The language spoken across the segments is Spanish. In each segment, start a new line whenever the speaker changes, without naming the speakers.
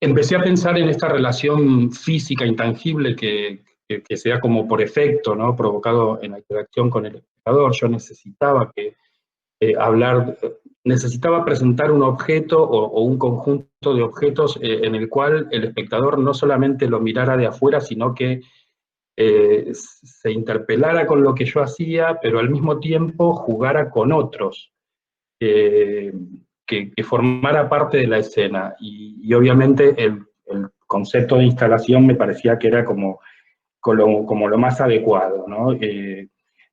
empecé a pensar en esta relación física intangible que se da como por efecto, ¿no? Provocado en la interacción con el espectador. Yo necesitaba necesitaba presentar un objeto o un conjunto de objetos en el cual el espectador no solamente lo mirara de afuera, sino que se interpelara con lo que yo hacía, pero al mismo tiempo jugara con otros, que formara parte de la escena. Y obviamente el concepto de instalación me parecía que era como lo más adecuado, ¿no?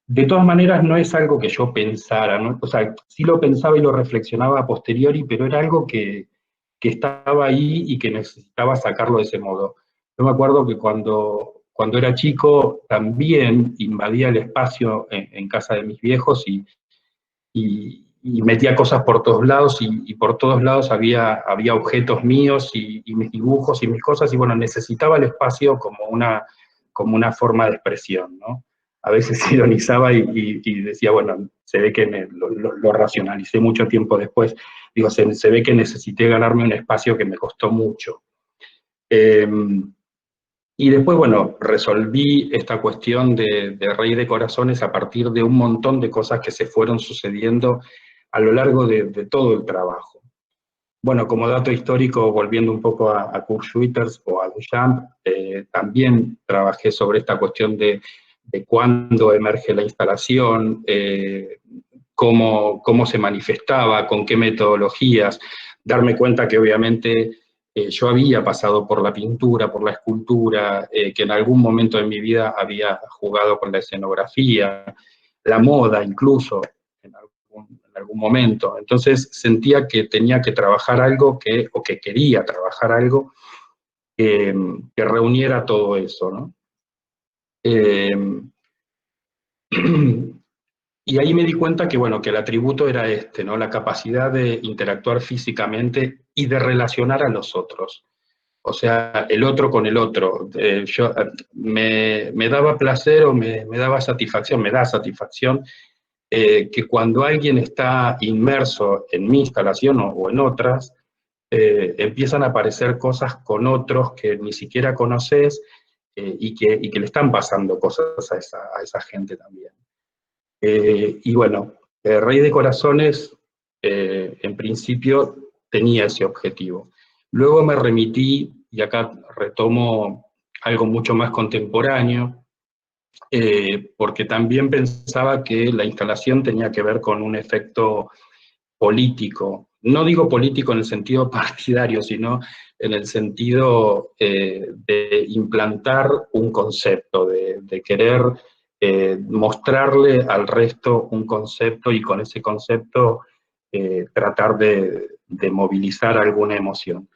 De todas maneras, no es algo que yo pensara, ¿no? O sea, sí lo pensaba y lo reflexionaba a posteriori, pero era algo que estaba ahí y que necesitaba sacarlo de ese modo. Yo me acuerdo que cuando era chico también invadía el espacio en casa de mis viejos y metía cosas por todos lados y por todos lados había objetos míos y mis dibujos y mis cosas, y bueno, necesitaba el espacio como una forma de expresión, ¿no? A veces ironizaba y decía, bueno, se ve que lo racionalicé mucho tiempo después, digo, se ve que necesité ganarme un espacio que me costó mucho. Y después, bueno, resolví esta cuestión de Rey de Corazones a partir de un montón de cosas que se fueron sucediendo a lo largo de todo el trabajo. Bueno, como dato histórico, volviendo un poco a Kurt Schwitters o a Duchamp, también trabajé sobre esta cuestión de cuándo emerge la instalación, cómo se manifestaba, con qué metodologías, darme cuenta que obviamente yo había pasado por la pintura, por la escultura, que en algún momento de mi vida había jugado con la escenografía, la moda incluso, en algún momento. Entonces sentía que tenía que trabajar algo o que quería trabajar algo que reuniera todo eso, ¿no? Y ahí me di cuenta que, bueno, que el atributo era este, ¿no? La capacidad de interactuar físicamente y de relacionar a los otros. O sea, el otro con el otro. Me daba placer o me daba satisfacción, me da satisfacción que cuando alguien está inmerso en mi instalación o en otras, empiezan a aparecer cosas con otros que ni siquiera conoces y que le están pasando cosas a esa gente también. Y bueno, Rey de Corazones, en principio, tenía ese objetivo. Luego me remití, y acá retomo algo mucho más contemporáneo, porque también pensaba que la instalación tenía que ver con un efecto político. No digo político en el sentido partidario, sino en el sentido de implantar un concepto, de querer mostrarle al resto un concepto y con ese concepto tratar de movilizar alguna emoción.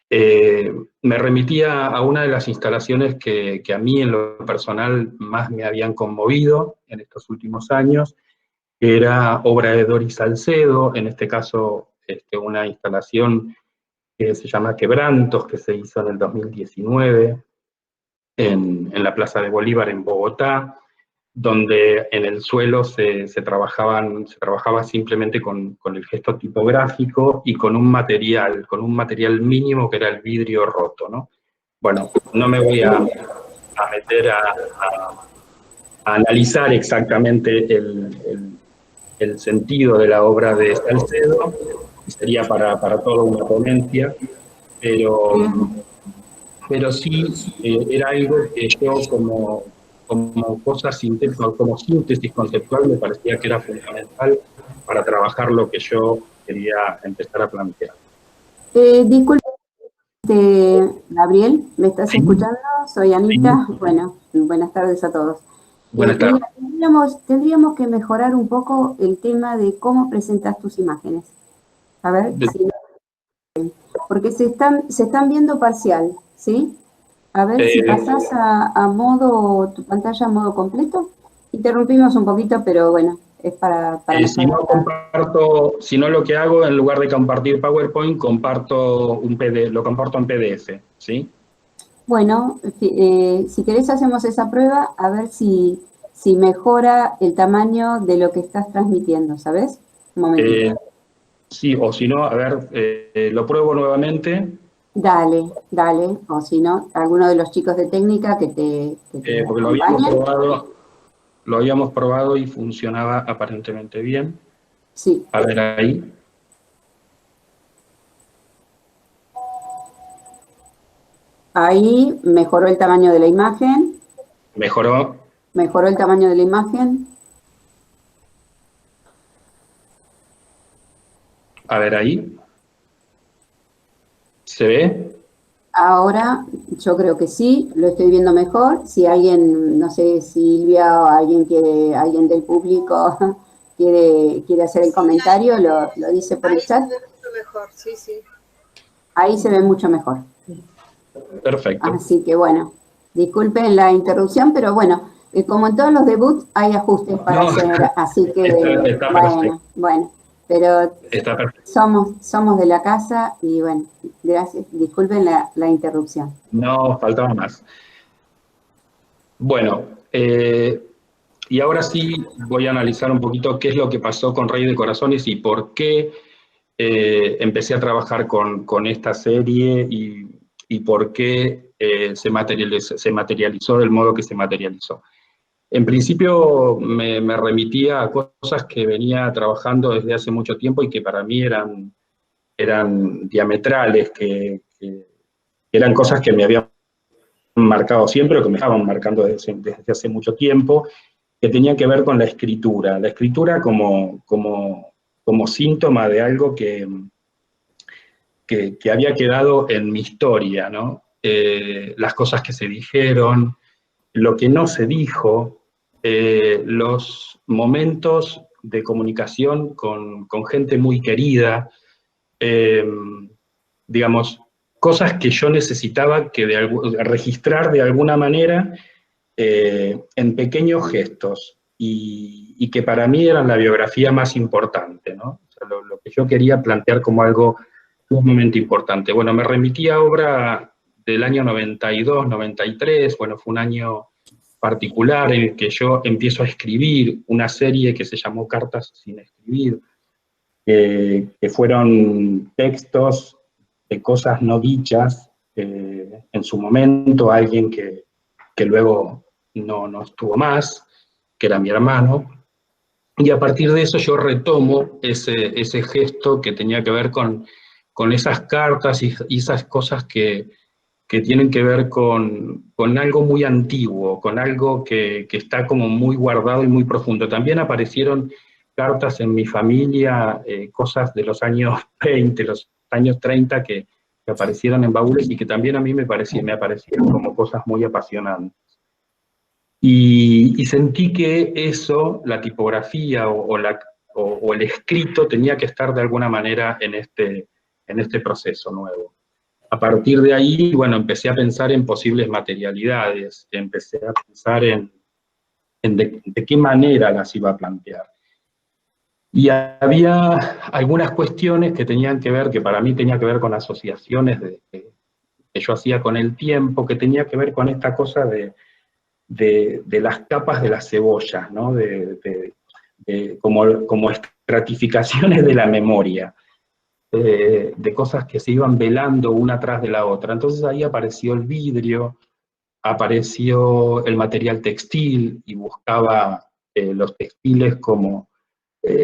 Me remitía a una de las instalaciones que a mí en lo personal más me habían conmovido en estos últimos años, que era obra de Doris Salcedo, en este caso una instalación que se llama Quebrantos, que se hizo en el 2019 en la Plaza de Bolívar en Bogotá, donde en el suelo se trabajaba simplemente con el gesto tipográfico y con un material mínimo que era el vidrio roto, ¿no? Bueno, no me voy a meter a analizar exactamente el sentido de la obra de Salcedo, sería para toda una ponencia, pero sí era algo que yo como cosa sintética, como síntesis conceptual, me parecía que era fundamental para trabajar lo que yo quería empezar a plantear.
Disculpe, Gabriel, ¿me estás escuchando? Soy Anita. Sí. Bueno, buenas tardes a todos.
Buenas tardes.
Tendríamos que mejorar un poco el tema de cómo presentas tus imágenes. A ver, porque se están viendo parcial, ¿sí? A ver si pasás a modo, tu pantalla a modo completo. Interrumpimos un poquito, pero bueno, es para
si no, lo que hago, en lugar de compartir PowerPoint, lo comparto en PDF, ¿sí?
Bueno, si querés hacemos esa prueba, a ver si mejora el tamaño de lo que estás transmitiendo, ¿sabes? Un momentito.
Sí, o si no, a ver, lo pruebo nuevamente.
Dale, dale, o si no, alguno de los chicos de técnica que te
Porque
acompañen.
lo habíamos probado y funcionaba aparentemente bien.
Sí,
A ver ahí,
ahí mejoró el tamaño de la imagen,
mejoró.
mejoró el tamaño de la imagen.
A ver ahí, ¿se ve?
Ahora yo creo que sí, lo estoy viendo mejor. Si alguien, no sé, Silvia o alguien del público quiere hacer el comentario, lo dice por el
Ahí
chat.
se ve mucho mejor, sí, sí.
Ahí se ve mucho mejor.
Perfecto.
Así que bueno, disculpen la interrupción, pero bueno, como en todos los debuts hay ajustes para
No,
hacer, así que
está perfecto.
bueno, pero
Está perfecto.
somos de la casa y bueno, gracias, disculpen la interrupción.
No, faltaba más. Bueno, y ahora sí voy a analizar un poquito qué es lo que pasó con Rey de Corazones y por qué empecé a trabajar con esta serie y por qué se materializó del modo que se materializó. En principio me remitía a cosas que venía trabajando desde hace mucho tiempo y que para mí eran diametrales, que eran cosas que me habían marcado siempre o que me estaban marcando desde hace mucho tiempo, que tenían que ver con la escritura como síntoma de algo que había quedado en mi historia, ¿no? Las cosas que se dijeron, lo que no se dijo, los momentos de comunicación con gente muy querida, eh, digamos, cosas que yo necesitaba registrar de alguna manera en pequeños gestos y que para mí eran la biografía más importante, ¿no? O sea, lo que yo quería plantear como algo sumamente importante. Bueno, me remití a obra del año 92, 93, bueno, fue un año particular en el que yo empiezo a escribir una serie que se llamó Cartas sin escribir, que fueron textos de cosas no dichas, en su momento alguien que luego no estuvo más, que era mi hermano, y a partir de eso yo retomo ese gesto que tenía que ver con esas cartas y esas cosas que tienen que ver con algo muy antiguo, con algo que está como muy guardado y muy profundo. También aparecieron cartas en mi familia, cosas de los años 20, los años 30 que aparecieron en baúles y que también a mí me aparecieron como cosas muy apasionantes. Y sentí que eso, la tipografía o el escrito, tenía que estar de alguna manera en este proceso nuevo. A partir de ahí, bueno, empecé a pensar en posibles materialidades, empecé a pensar en de qué manera las iba a plantear. Y había algunas cuestiones que tenían que ver, que para mí tenía que ver con asociaciones que yo hacía con el tiempo, que tenía que ver con esta cosa de las capas de las cebollas, ¿no? Como estratificaciones de la memoria, de cosas que se iban velando una tras de la otra. Entonces ahí apareció el vidrio, apareció el material textil y buscaba los textiles como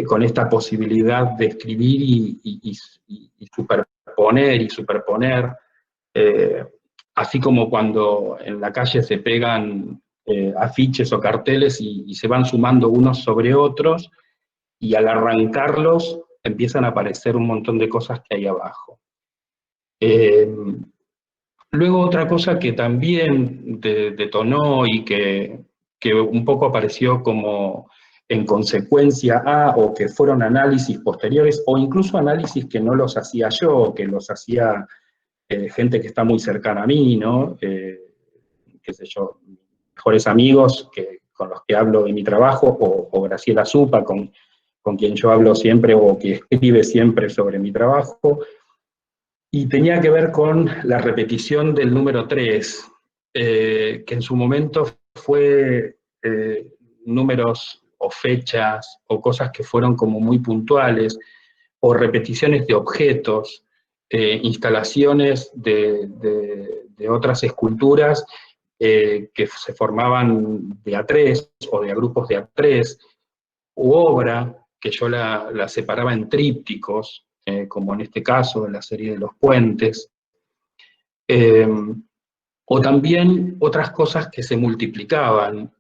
con esta posibilidad de escribir y superponer y superponer, eh, así como cuando en la calle se pegan afiches o carteles y se van sumando unos sobre otros, y al arrancarlos empiezan a aparecer un montón de cosas que hay abajo. Eh, Luego otra cosa que también detonó y que un poco apareció como en consecuencia o que fueron análisis posteriores, o incluso análisis que no los hacía yo, que los hacía gente que está muy cercana a mí, ¿no? Qué sé yo, mejores amigos con los que hablo de mi trabajo, o Graciela Zupa, con quien yo hablo siempre o que escribe siempre sobre mi trabajo, y tenía que ver con la repetición del número 3, que en su momento fue números o fechas o cosas que fueron como muy puntuales, o repeticiones de objetos, instalaciones de otras esculturas que se formaban de a tres o de a grupos de a tres, u obra que yo la separaba en trípticos, como en este caso en la serie de los puentes, o también otras cosas que se multiplicaban.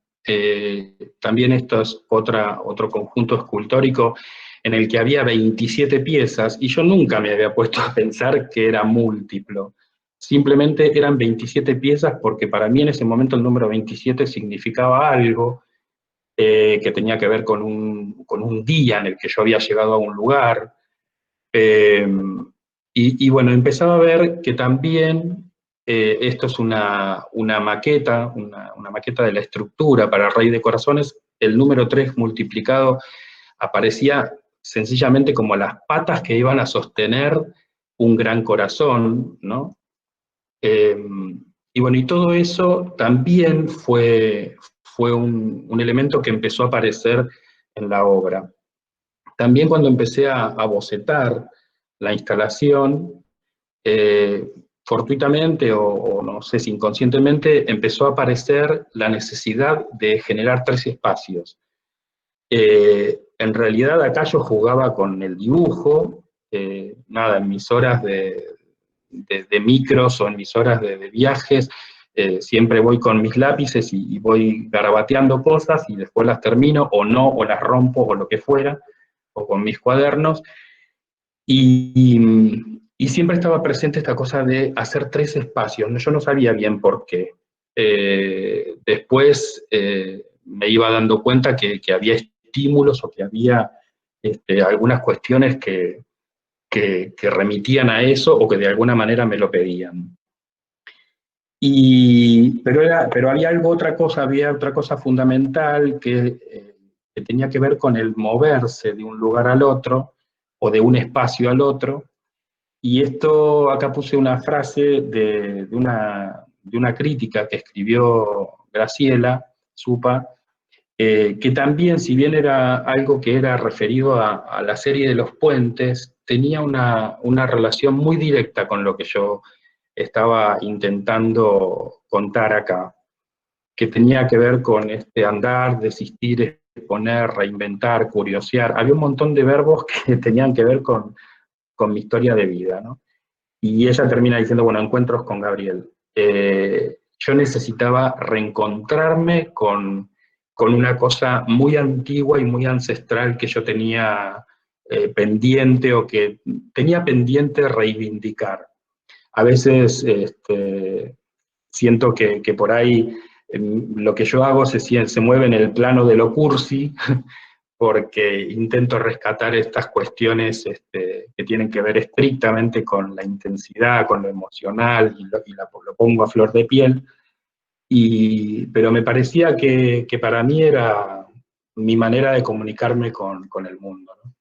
También esto es otro conjunto escultórico en el que había 27 piezas, y yo nunca me había puesto a pensar que era múltiplo. Simplemente eran 27 piezas porque para mí en ese momento el número 27 significaba algo que tenía que ver con un día en el que yo había llegado a un lugar. Y bueno, empezaba a ver que también esto es una maqueta, una maqueta de la estructura para Rey de Corazones. El número 3 multiplicado aparecía sencillamente como las patas que iban a sostener un gran corazón, ¿no? Y bueno, y todo eso también fue un elemento que empezó a aparecer en la obra. También cuando empecé a bocetar la instalación, fortuitamente o no sé si inconscientemente, empezó a aparecer la necesidad de generar tres espacios. En realidad acá yo jugaba con el dibujo, nada, en mis horas de micros o en mis horas de viajes, siempre voy con mis lápices y voy garabateando cosas y después las termino o no, o las rompo o lo que fuera, o con mis cuadernos, y siempre estaba presente esta cosa de hacer tres espacios. Yo no sabía bien por qué. Después me iba dando cuenta que había estímulos o que había algunas cuestiones que remitían a eso o que de alguna manera me lo pedían. Pero había otra cosa fundamental que tenía que ver con el moverse de un lugar al otro o de un espacio al otro. Y esto, acá puse una frase de una crítica que escribió Graciela Supa, que también, si bien era algo que era referido a la serie de los puentes, tenía una relación muy directa con lo que yo estaba intentando contar acá, que tenía que ver con este andar, desistir, exponer, reinventar, curiosear. Había un montón de verbos que tenían que ver con mi historia de vida, ¿no? Y ella termina diciendo, bueno, encuentros con Gabriel. Yo necesitaba reencontrarme con una cosa muy antigua y muy ancestral que yo tenía pendiente o que tenía pendiente reivindicar. A veces siento que por ahí lo que yo hago se mueve en el plano de lo cursi, porque intento rescatar estas cuestiones que tienen que ver estrictamente con la intensidad, con lo emocional, y lo pongo a flor de piel, pero me parecía que para mí era mi manera de comunicarme con el mundo, ¿no?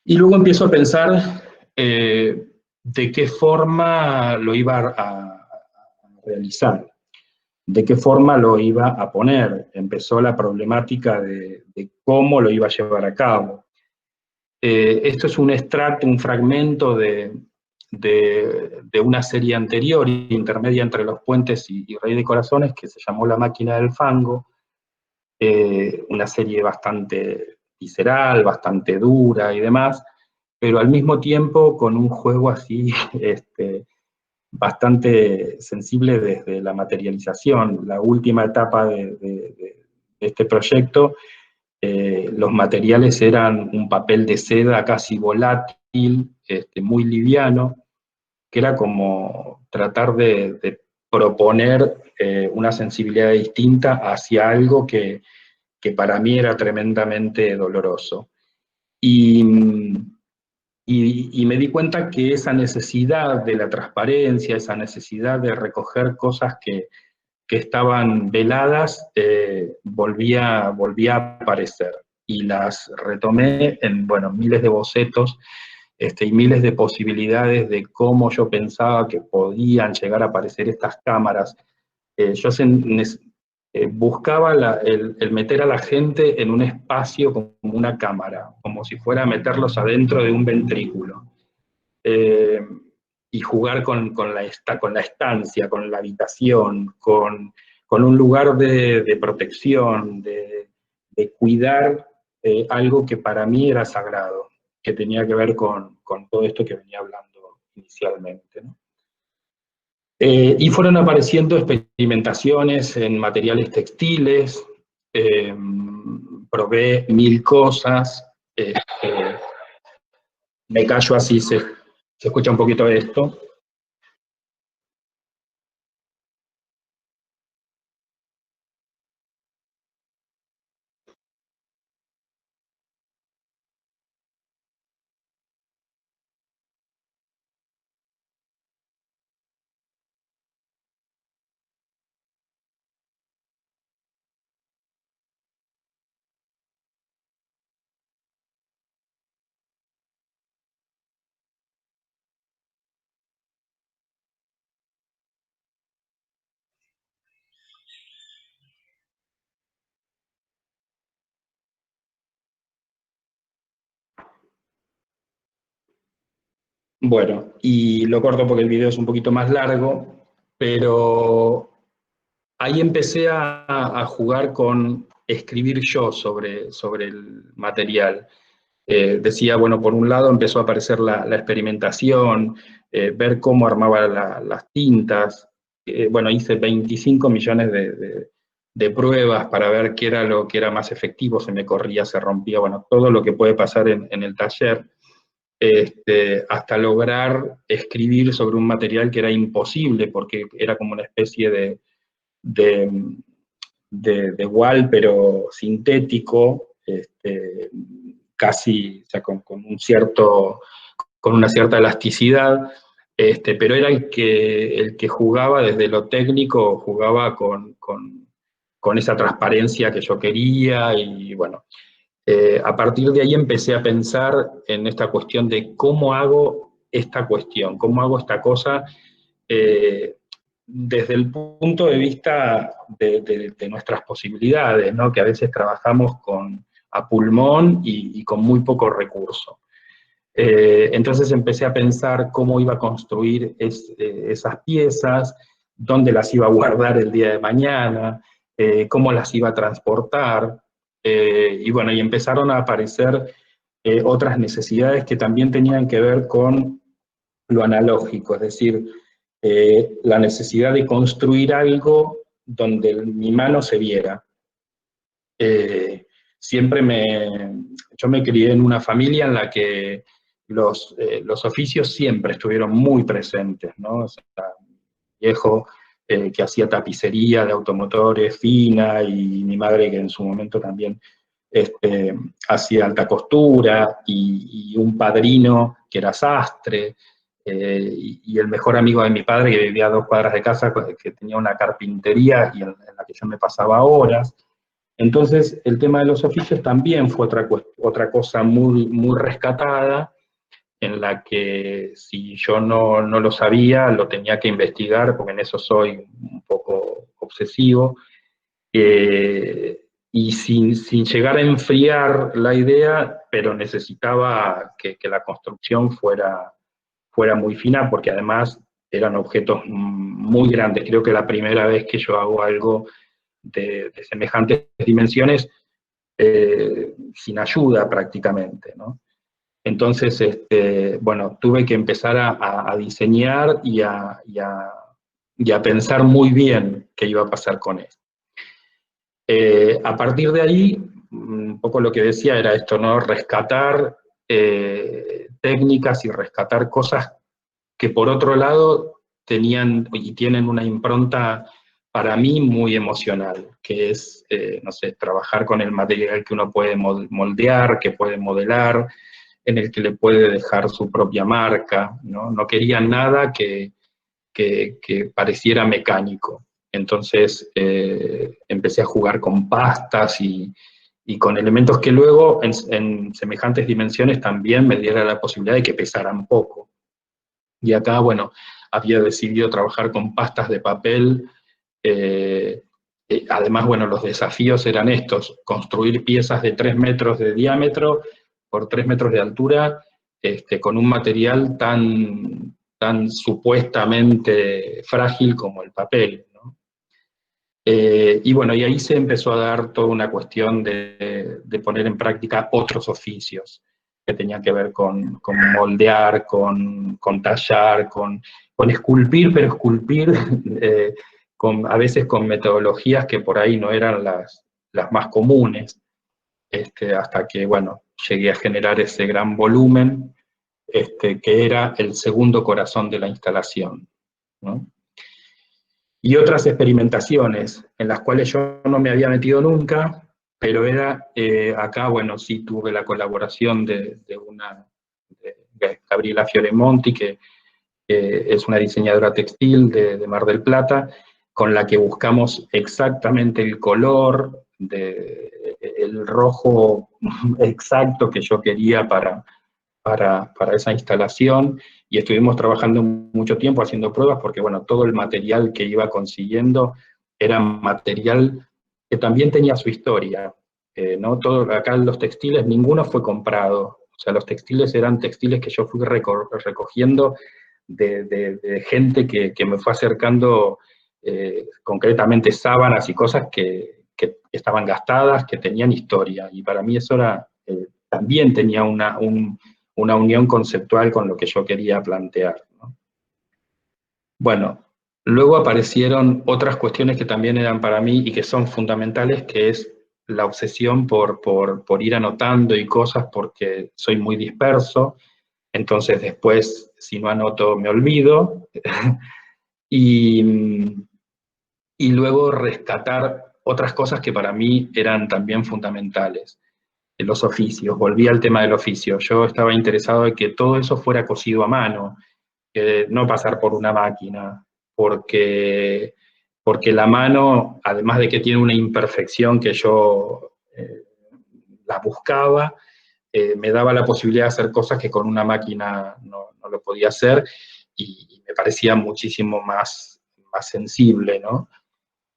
Y luego empiezo a pensar de qué forma lo iba a realizar, de qué forma lo iba a poner. Empezó la problemática de cómo lo iba a llevar a cabo. Esto es un extracto, un fragmento de una serie anterior, intermedia entre Los Puentes y Rey de Corazones, que se llamó La Máquina del Fango, una serie bastante visceral, bastante dura y demás, pero al mismo tiempo con un juego así bastante sensible desde la materialización. La última etapa de este proyecto, los materiales eran un papel de seda casi volátil, muy liviano, que era como tratar de proponer una sensibilidad distinta hacia algo que para mí era tremendamente doloroso. Y me di cuenta que esa necesidad de la transparencia, esa necesidad de recoger cosas que estaban veladas, volvía a aparecer. Y las retomé en, bueno, miles de bocetos y miles de posibilidades de cómo yo pensaba que podían llegar a aparecer estas cámaras. Yo buscaba el meter a la gente en un espacio como una cámara, como si fuera meterlos adentro de un ventrículo. Y jugar con la estancia, con la habitación, con un lugar de protección, de cuidar algo que para mí era sagrado, que tenía que ver con todo esto que venía hablando inicialmente, ¿no? Y fueron apareciendo experimentaciones en materiales textiles, probé 1000 cosas, me callo así, se escucha un poquito esto. Bueno, y lo corto porque el video es un poquito más largo, pero ahí empecé a jugar con escribir yo sobre el material. Decía, bueno, por un lado empezó a aparecer la experimentación, ver cómo armaba las tintas. Bueno, hice 25 millones de pruebas para ver qué era lo que era más efectivo, se me corría, se rompía, bueno, todo lo que puede pasar en el taller. Hasta lograr escribir sobre un material que era imposible, porque era como una especie de, de wall, pero sintético, casi, o sea, con una cierta elasticidad, pero era el que jugaba desde lo técnico, jugaba con esa transparencia que yo quería, y bueno, a partir de ahí empecé a pensar en esta cuestión de cómo hago esta cuestión, cómo hago esta cosa, eh, desde el punto de vista de nuestras posibilidades, ¿no? Que a veces trabajamos a pulmón y con muy poco recurso. Entonces empecé a pensar cómo iba a construir esas piezas, dónde las iba a guardar el día de mañana, cómo las iba a transportar, y bueno, y empezaron a aparecer otras necesidades que también tenían que ver con lo analógico, es decir, la necesidad de construir algo donde mi mano se viera. Eh, siempre yo me crié en una familia en la que los oficios siempre estuvieron muy presentes, ¿no? O sea, viejo que hacía tapicería de automotores fina, y mi madre que en su momento también hacía alta costura, y un padrino que era sastre, y el mejor amigo de mi padre que vivía a 2 cuadras de casa, que tenía una carpintería y en la que yo me pasaba horas. Entonces, el tema de los oficios también fue otra cosa muy, muy rescatada, en la que si yo no lo sabía, lo tenía que investigar, porque en eso soy un poco obsesivo, y sin llegar a enfriar la idea, pero necesitaba que la construcción fuera muy fina, porque además eran objetos muy grandes. Creo que la primera vez que yo hago algo de semejantes dimensiones, sin ayuda prácticamente, ¿no? Entonces, bueno, tuve que empezar a diseñar y a pensar muy bien qué iba a pasar con esto. A partir de ahí, un poco lo que decía era esto, ¿no? Rescatar técnicas y rescatar cosas que por otro lado tenían y tienen una impronta para mí muy emocional, que es, no sé, trabajar con el material que uno puede moldear, que puede modelar, en el que le puede dejar su propia marca, ¿no? No quería nada que pareciera mecánico. Entonces empecé a jugar con pastas y con elementos que luego en semejantes dimensiones también me diera la posibilidad de que pesaran poco. Y acá, bueno, había decidido trabajar con pastas de papel, Además, bueno, los desafíos eran estos: construir piezas de 3 metros de diámetro por 3 metros de altura, con un material tan supuestamente frágil como el papel, ¿no? Y bueno, y ahí se empezó a dar toda una cuestión de poner en práctica otros oficios que tenían que ver con moldear, con tallar, con esculpir, pero esculpir a veces con metodologías que por ahí no eran las más comunes, hasta que, bueno, llegué a generar ese gran volumen, que era el segundo corazón de la instalación, ¿no? Y otras experimentaciones en las cuales yo no me había metido nunca, pero era, acá, bueno, sí tuve la colaboración de Gabriela Fioremonti, que es una diseñadora textil de Mar del Plata, con la que buscamos exactamente el color, el rojo exacto que yo quería para esa instalación, y estuvimos trabajando mucho tiempo haciendo pruebas porque, bueno, todo el material que iba consiguiendo era material que también tenía su historia, ¿no? Todo, acá los textiles, ninguno fue comprado, o sea, los textiles eran textiles que yo fui recogiendo de gente que me fue acercando, concretamente sábanas y cosas que estaban gastadas, que tenían historia, y para mí eso era, también tenía una unión conceptual con lo que yo quería plantear, ¿no? Bueno, luego aparecieron otras cuestiones que también eran para mí y que son fundamentales, que es la obsesión por ir anotando y cosas, porque soy muy disperso, entonces después, si no anoto, me olvido, y, y luego rescatar otras cosas que para mí eran también fundamentales. Los oficios, volví al tema del oficio. Yo estaba interesado en que todo eso fuera cosido a mano, no pasar por una máquina, porque la mano, además de que tiene una imperfección que yo la buscaba, me daba la posibilidad de hacer cosas que con una máquina no lo podía hacer, y me parecía muchísimo más sensible, ¿no?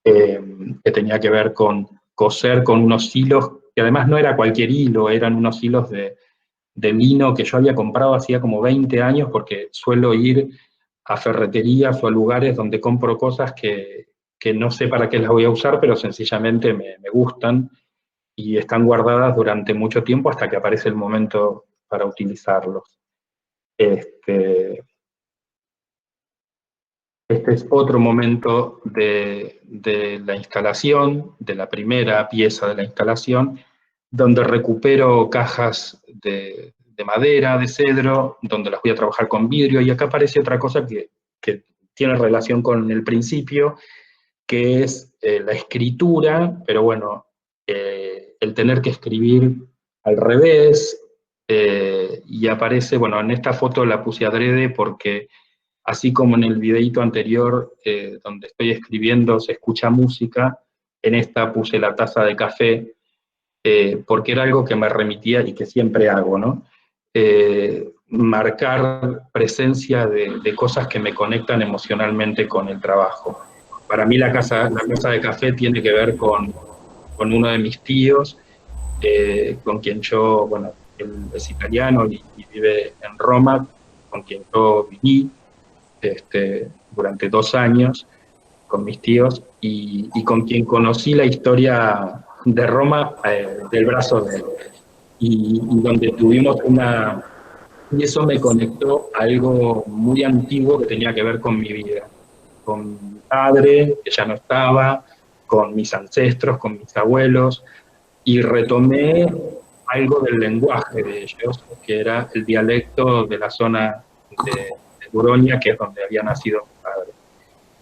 Que tenía que ver con coser con unos hilos, que además no era cualquier hilo, eran unos hilos de lino que yo había comprado hacía como 20 años, porque suelo ir a ferreterías o a lugares donde compro cosas que no sé para qué las voy a usar, pero sencillamente me gustan, y están guardadas durante mucho tiempo hasta que aparece el momento para utilizarlos. Este es otro momento de la instalación, de la primera pieza de la instalación, donde recupero cajas de madera, de cedro, donde las voy a trabajar con vidrio, y acá aparece otra cosa que tiene relación con el principio, que es la escritura, pero bueno, el tener que escribir al revés, y aparece, bueno, en esta foto la puse adrede porque, así como en el videíto anterior, donde estoy escribiendo, se escucha música, en esta puse la taza de café, porque era algo que me remitía y que siempre hago, ¿no? Marcar presencia de cosas que me conectan emocionalmente con el trabajo. Para mí la taza de café tiene que ver con uno de mis tíos, con quien yo, bueno, él es italiano y vive en Roma, con quien yo viví durante 2 años con mis tíos, y con quien conocí la historia de Roma, del brazo de él, y donde tuvimos y eso me conectó a algo muy antiguo que tenía que ver con mi vida, con mi padre, que ya no estaba, con mis ancestros, con mis abuelos, y retomé algo del lenguaje de ellos, que era el dialecto de la zona de Buronia, que es donde había nacido mi padre.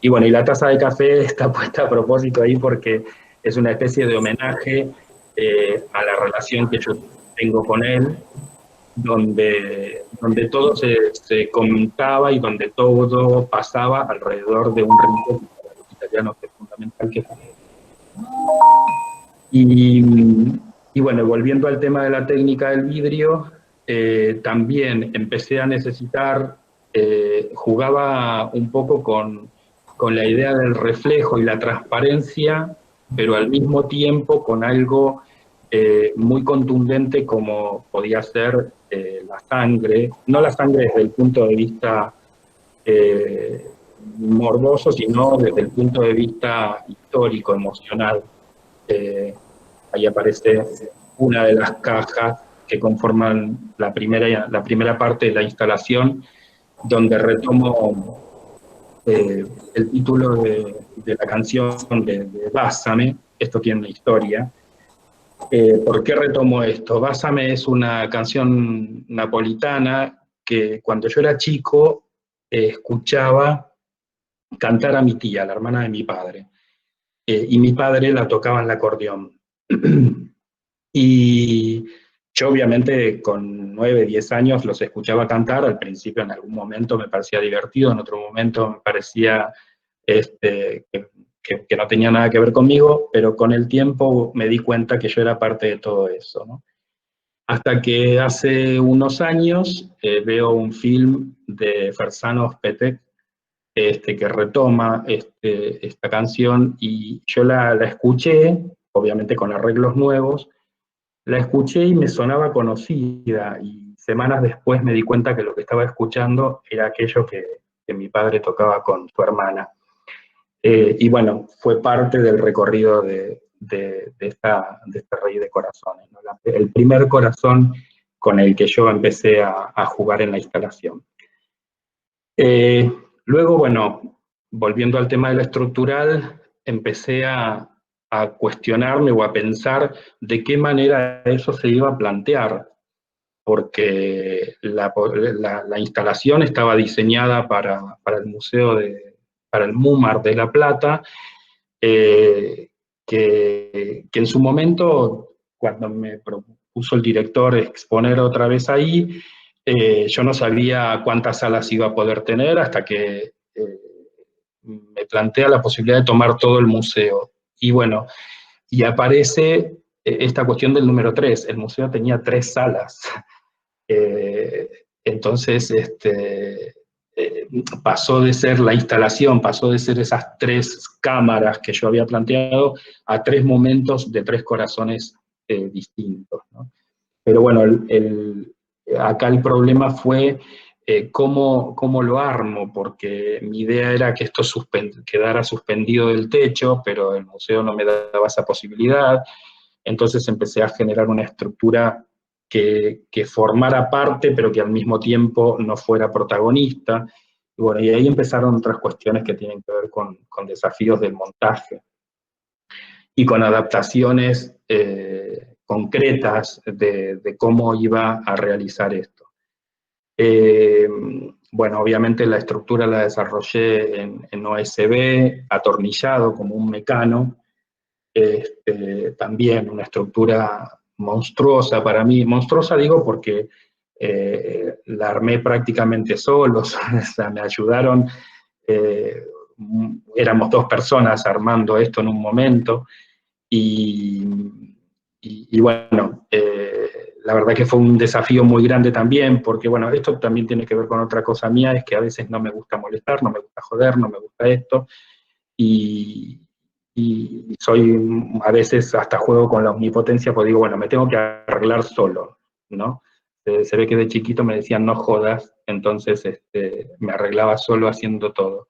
Y bueno, y la taza de café está puesta a propósito ahí porque es una especie de homenaje a la relación que yo tengo con él, donde todo se comentaba y donde todo pasaba alrededor de un rito que para los italianos es fundamental, que es y bueno, volviendo al tema de la técnica del vidrio, también empecé a necesitar, jugaba un poco con la idea del reflejo y la transparencia, pero al mismo tiempo con algo muy contundente como podía ser la sangre, no la sangre desde el punto de vista morboso, sino desde el punto de vista histórico, emocional. Ahí aparece una de las cajas que conforman la primera parte de la instalación, donde retomo el título de la canción de Básame. Esto tiene una historia. ¿Por qué retomo esto? Básame es una canción napolitana que cuando yo era chico escuchaba cantar a mi tía, la hermana de mi padre, y mi padre la tocaba en el acordeón. Y yo obviamente con 9, 10 años los escuchaba cantar, al principio en algún momento me parecía divertido, en otro momento me parecía que no tenía nada que ver conmigo, pero con el tiempo me di cuenta que yo era parte de todo eso, ¿no? Hasta que hace unos años veo un film de Farzanov Petek que retoma esta canción y yo la escuché, obviamente con arreglos nuevos, la escuché y me sonaba conocida y semanas después me di cuenta que lo que estaba escuchando era aquello que mi padre tocaba con su hermana. Y bueno, fue parte del recorrido de este Rey de Corazones, ¿no? El primer corazón con el que yo empecé a jugar en la instalación. Eh, Luego, bueno, volviendo al tema de la estructural, empecé a cuestionarme o a pensar de qué manera eso se iba a plantear, porque la instalación estaba diseñada para el museo para el MUMAR de La Plata, eh, que en su momento, cuando me propuso el director exponer otra vez ahí, yo no sabía cuántas salas iba a poder tener hasta que me plantea la posibilidad de tomar todo el museo. Y bueno, y aparece esta cuestión del número 3. El museo tenía 3 salas. Entonces, pasó de ser la instalación, pasó de ser esas 3 cámaras que yo había planteado a 3 momentos de 3 corazones distintos, ¿no? Pero bueno, acá el problema fue cómo lo armo, porque mi idea era que esto quedara suspendido del techo, pero el museo no me daba esa posibilidad. Entonces empecé a generar una estructura que formara parte, pero que al mismo tiempo no fuera protagonista. Y bueno, y ahí empezaron otras cuestiones que tienen que ver con desafíos del montaje y con adaptaciones concretas de cómo iba a realizar esto. Eh, bueno, obviamente la estructura la desarrollé en OSB, atornillado como un mecano, también una estructura monstruosa para mí, monstruosa digo porque la armé prácticamente solos, o sea, me ayudaron, eh, éramos 2 personas armando esto en un momento, y, y bueno, la verdad que fue un desafío muy grande también, porque bueno, esto también tiene que ver con otra cosa mía, es que a veces no me gusta molestar, no me gusta joder, no me gusta esto, y, y soy, a veces hasta juego con la omnipotencia, porque digo, bueno, me tengo que arreglar solo, ¿no? Se ve que de chiquito me decían no jodas, entonces me arreglaba solo haciendo todo.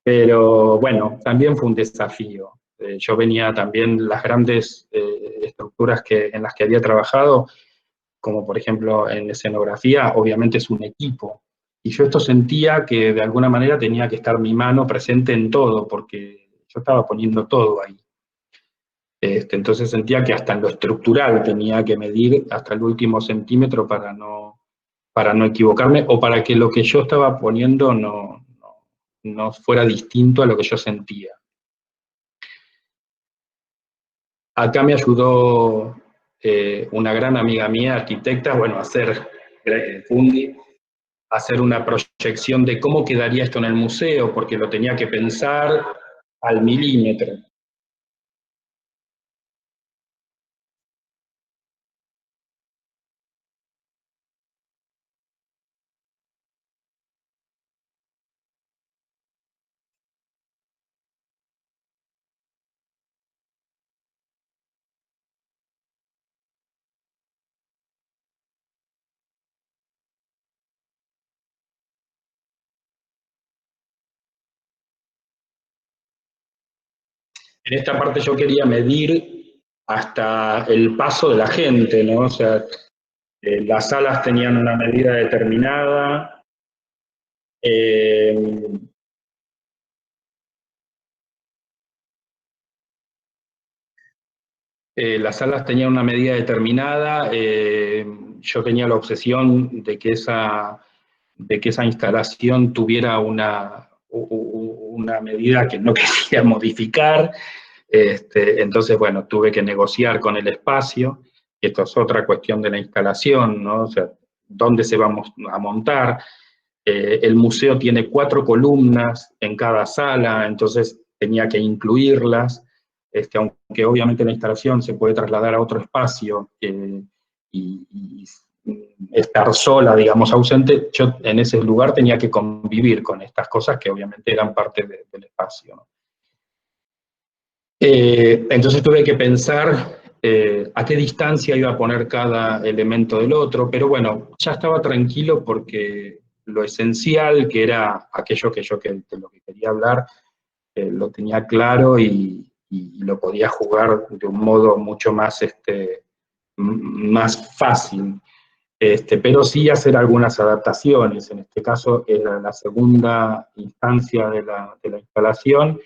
Pero bueno, también fue un desafío. Yo venía también, las grandes estructuras en las que había trabajado, como por ejemplo en escenografía, obviamente es un equipo. Y yo esto sentía que de alguna manera tenía que estar mi mano presente en todo, porque yo estaba poniendo todo ahí. Entonces sentía que hasta en lo estructural tenía que medir hasta el último centímetro para no equivocarme o para que lo que yo estaba poniendo no fuera distinto a lo que yo sentía. Acá me ayudó una gran amiga mía, arquitecta, bueno, a hacer Fundi, a hacer una proyección de cómo quedaría esto en el museo, porque lo tenía que pensar al milímetro. en esta parte yo quería medir hasta el paso de la gente, ¿no? O sea, las salas tenían una medida determinada, las salas tenían una medida determinada, yo tenía la obsesión de que esa instalación tuviera una medida que no quería modificar, entonces, bueno, tuve que negociar con el espacio, y esto es otra cuestión de la instalación, ¿no? O sea, ¿dónde se va a montar? El museo tiene 4 columnas en cada sala, entonces tenía que incluirlas, aunque obviamente la instalación se puede trasladar a otro espacio y estar sola, digamos, ausente, yo en ese lugar tenía que convivir con estas cosas que obviamente eran parte del espacio, ¿no? Entonces tuve que pensar a qué distancia iba a poner cada elemento del otro, pero bueno, ya estaba tranquilo porque lo esencial, que era aquello que yo de lo que quería hablar, lo tenía claro y lo podía jugar de un modo mucho más, más fácil. Pero sí hacer algunas adaptaciones. En este caso era la segunda instancia de la instalación,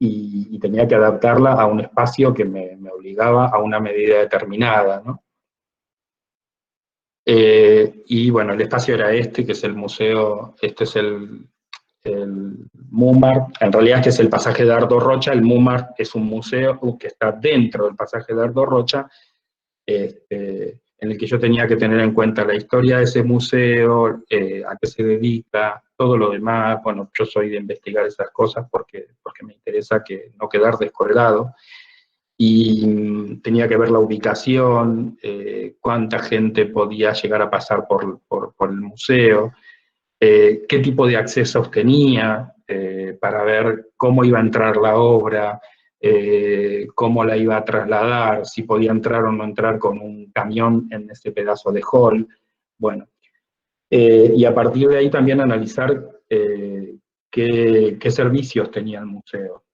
y tenía que adaptarla a un espacio que me obligaba a una medida determinada, ¿no? Y bueno, el espacio era que es el museo, este es el MUMAR, en realidad este es el pasaje de Ardo Rocha, el MUMAR es un museo que está dentro del pasaje de Ardo Rocha, en el que yo tenía que tener en cuenta la historia de ese museo, a qué se dedica, todo lo demás. Bueno, yo soy de investigar esas cosas porque me interesa no quedar descolgado, y tenía que ver la ubicación, cuánta gente podía llegar a pasar por el museo, qué tipo de accesos tenía, para ver cómo iba a entrar la obra, cómo la iba a trasladar, si podía entrar o no entrar con un camión en ese pedazo de hall. Bueno, y a partir de ahí también analizar qué servicios tenía el museo,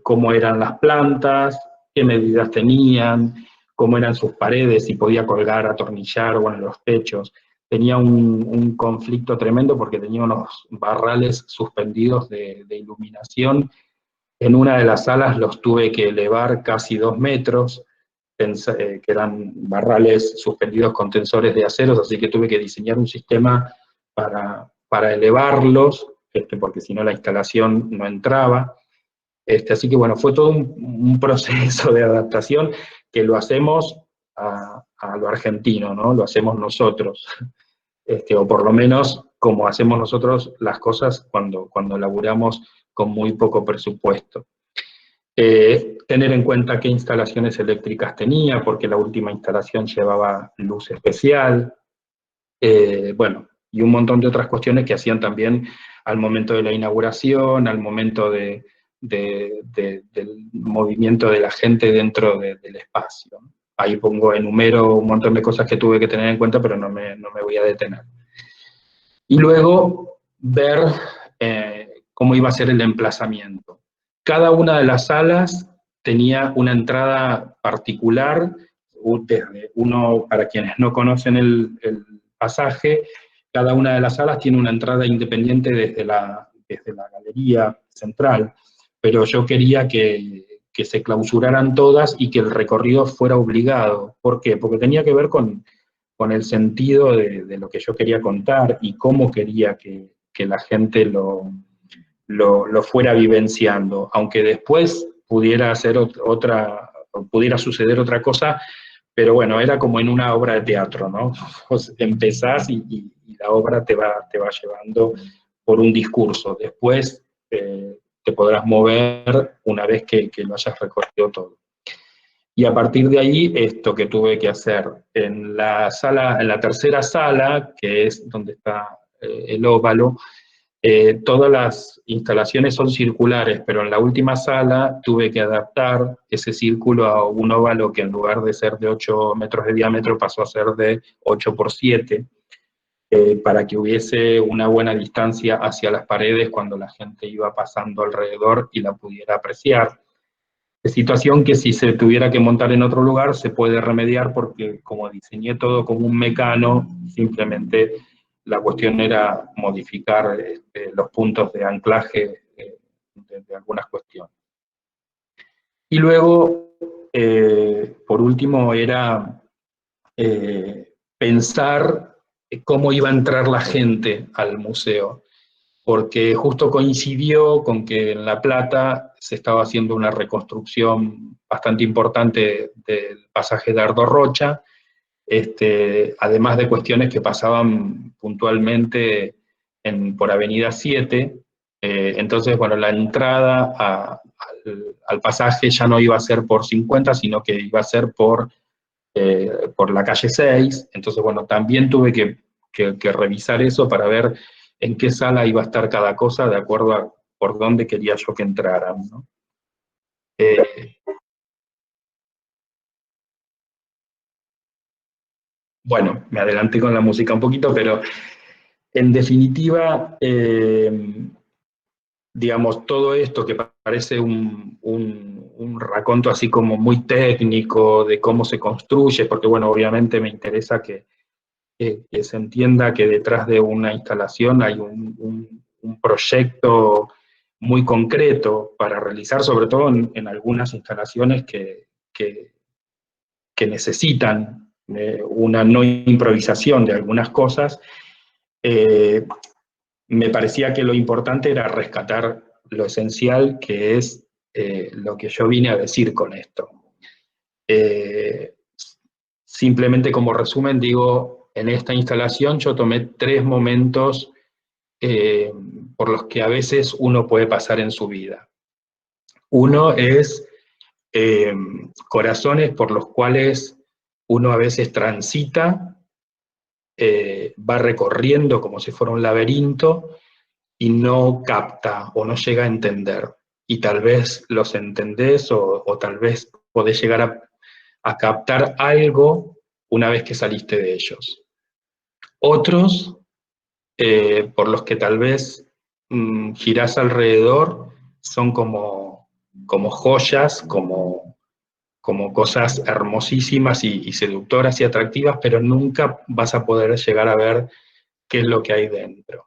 cómo eran las plantas, qué medidas tenían, cómo eran sus paredes, si podía colgar, atornillar, bueno, los techos. Tenía un conflicto tremendo porque tenía unos barrales suspendidos de iluminación. En una de las salas los tuve que elevar casi 2 metros, que eran barrales suspendidos con tensores de aceros, así que tuve que diseñar un sistema para elevarlos, porque si no la instalación no entraba. Así que bueno, fue todo un proceso de adaptación que lo hacemos a lo argentino, ¿no? Lo hacemos nosotros, o por lo menos como hacemos nosotros las cosas cuando laburamos con muy poco presupuesto. Tener en cuenta qué instalaciones eléctricas tenía, porque la última instalación llevaba luz especial, bueno, y un montón de otras cuestiones que hacían también al momento de la inauguración, al momento del movimiento de la gente dentro del espacio. Ahí enumero un montón de cosas que tuve que tener en cuenta, pero no me voy a detener. Y luego ver cómo iba a ser el emplazamiento. Cada una de las salas tenía una entrada particular, para quienes no conocen el pasaje, cada una de las salas tiene una entrada independiente desde la galería central, pero yo quería que se clausuraran todas y que el recorrido fuera obligado. ¿Por qué? Porque tenía que ver con el sentido de lo que yo quería contar y cómo quería que la gente lo fuera vivenciando, aunque después pudiera suceder otra cosa, pero bueno, era como en una obra de teatro, ¿no? Vos empezás y la obra te va llevando por un discurso, después te podrás mover una vez que lo hayas recorrido todo. Y a partir de ahí, esto que tuve que hacer en la tercera sala, que es donde está el óvalo, todas las instalaciones son circulares, pero en la última sala tuve que adaptar ese círculo a un óvalo que en lugar de ser de 8 metros de diámetro pasó a ser de 8 por 7, para que hubiese una buena distancia hacia las paredes cuando la gente iba pasando alrededor y la pudiera apreciar. situación que si se tuviera que montar en otro lugar se puede remediar porque como diseñé todo como un mecano, simplemente la cuestión era modificar los puntos de anclaje de algunas cuestiones. Y luego, por último, era pensar cómo iba a entrar la gente al museo, porque justo coincidió con que en La Plata se estaba haciendo una reconstrucción bastante importante del pasaje de Ardo Rocha, además de cuestiones que pasaban puntualmente por Avenida 7, entonces, bueno, la entrada al pasaje ya no iba a ser por 50, sino que iba a ser por la calle 6, entonces, bueno, también tuve que revisar eso para ver en qué sala iba a estar cada cosa de acuerdo a por dónde quería yo que entraran, ¿no? Bueno, me adelanté con la música un poquito, pero en definitiva, digamos, todo esto que parece un raconto así como muy técnico de cómo se construye, porque bueno, obviamente me interesa que se entienda que detrás de una instalación hay un proyecto muy concreto para realizar, sobre todo en algunas instalaciones que necesitan una no improvisación de algunas cosas. Me parecía que lo importante era rescatar lo esencial, que es lo que yo vine a decir con esto. Eh, Simplemente como resumen digo, en esta instalación yo tomé 3 momentos eh, por los que a veces uno puede pasar en su vida. Uno es eh, corazones por los cuales uno a veces transita, va recorriendo como si fuera un laberinto y no capta o no llega a entender. Y tal vez los entendés o tal vez podés llegar a captar algo una vez que saliste de ellos. Otros, por los que tal vez girás alrededor, son como joyas, como cosas hermosísimas y seductoras y atractivas, pero nunca vas a poder llegar a ver qué es lo que hay dentro.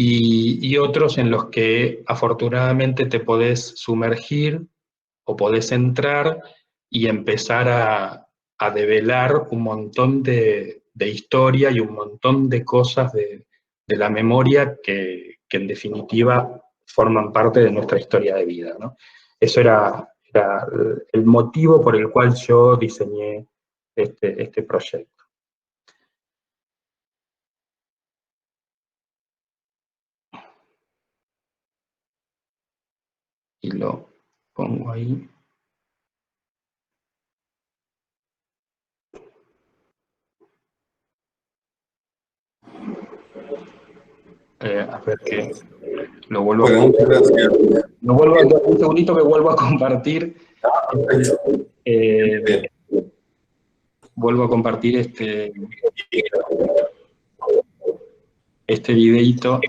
Y otros en los que afortunadamente te podés sumergir o podés entrar y empezar a develar un montón de historia y un montón de cosas de la memoria que en definitiva forman parte de nuestra historia de vida, ¿no? Eso era el motivo por el cual yo diseñé este proyecto. Y lo pongo ahí. A ver que lo vuelvo a compartir. Un segundito que vuelvo a compartir. Vuelvo a compartir este videito.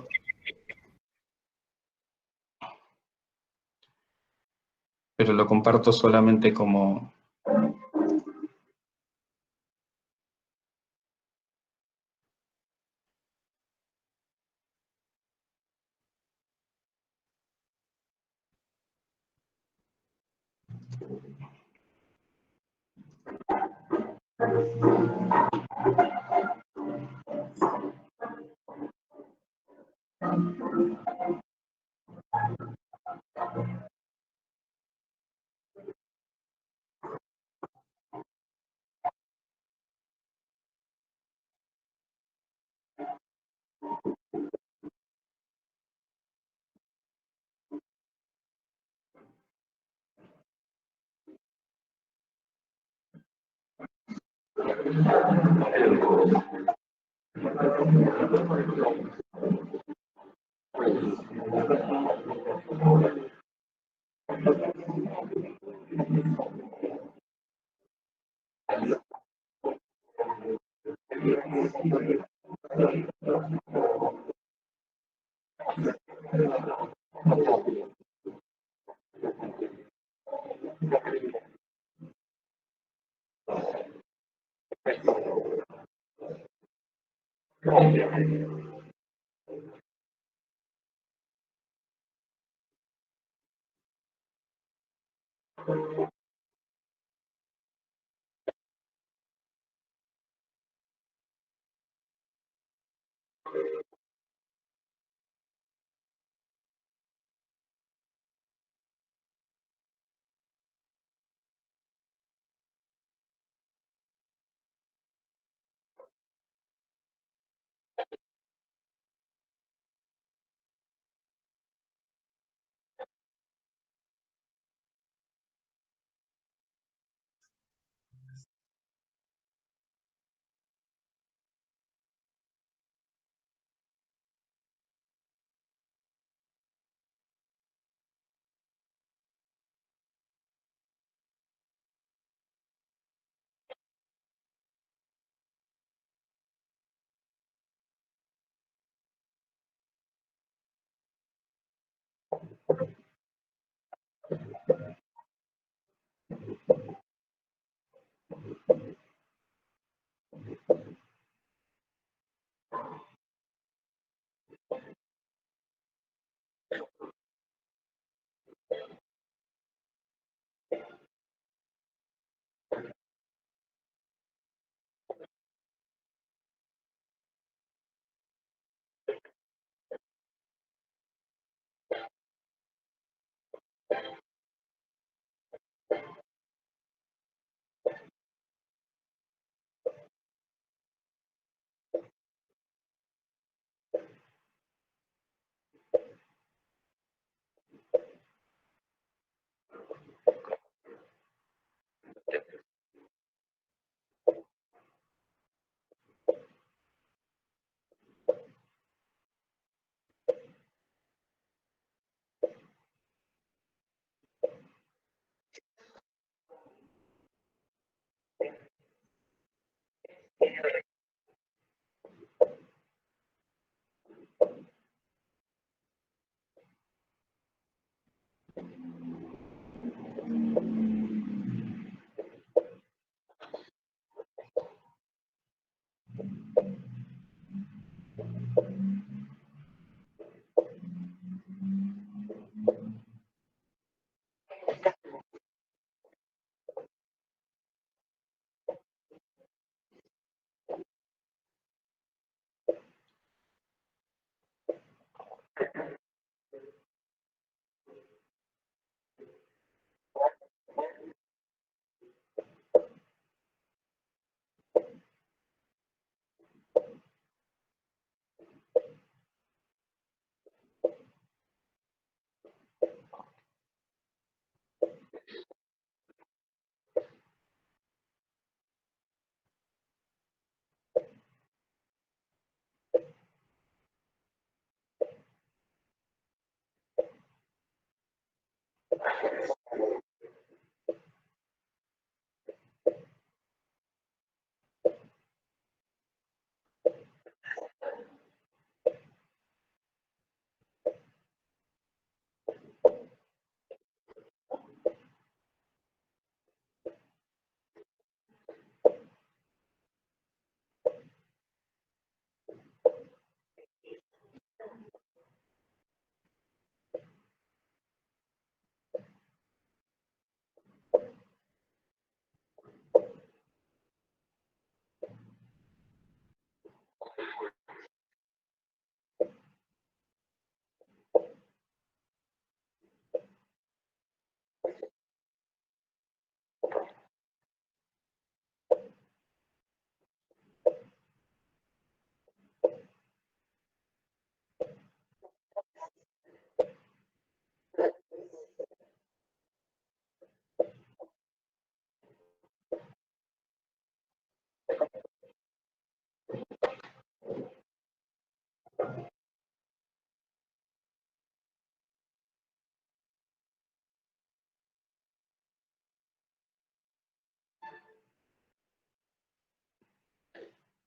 Pero lo comparto solamente como...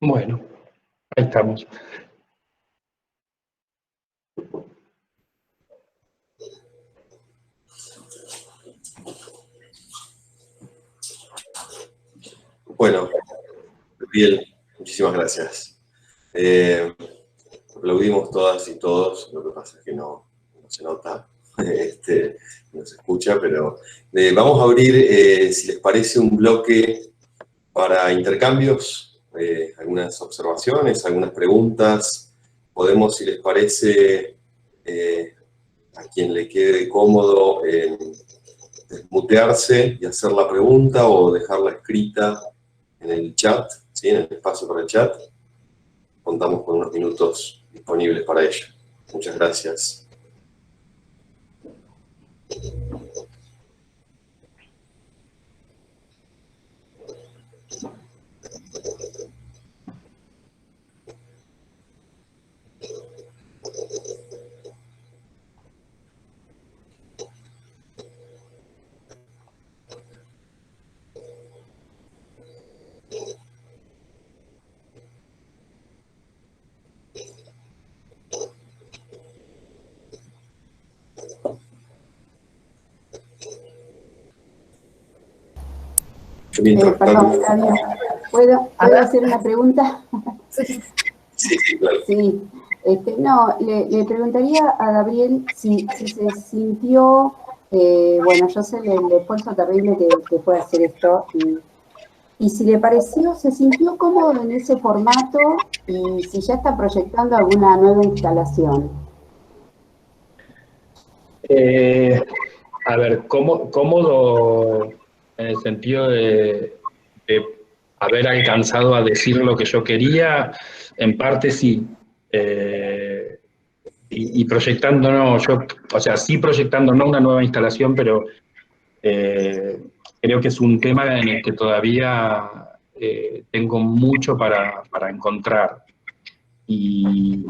Bueno, ahí estamos.
Bueno, Gabriel, muchísimas gracias. Aplaudimos todas y todos, lo que pasa es que no se nota, no se escucha, pero vamos a abrir, si les parece, un bloque para intercambios, algunas observaciones, algunas preguntas. Podemos, si les parece, a quien le quede cómodo, desmutearse y hacer la pregunta o dejarla escrita en el chat, ¿sí? En el espacio para el chat. Contamos con unos minutos disponibles para ello. Muchas gracias.
Perdón, Gabriel, ¿puedo hacer una pregunta?
Sí, claro.
Sí, no, le preguntaría a Gabriel si se sintió, bueno, yo sé el esfuerzo terrible que fue hacer esto, y si le pareció, se sintió cómodo en ese formato, y si ya está proyectando alguna nueva instalación.
A ver, cómodo en el sentido de haber alcanzado a decir lo que yo quería, en parte sí. Y proyectando, no, o sea, sí proyectando no una nueva instalación, pero creo que es un tema en el que todavía tengo mucho para encontrar. Y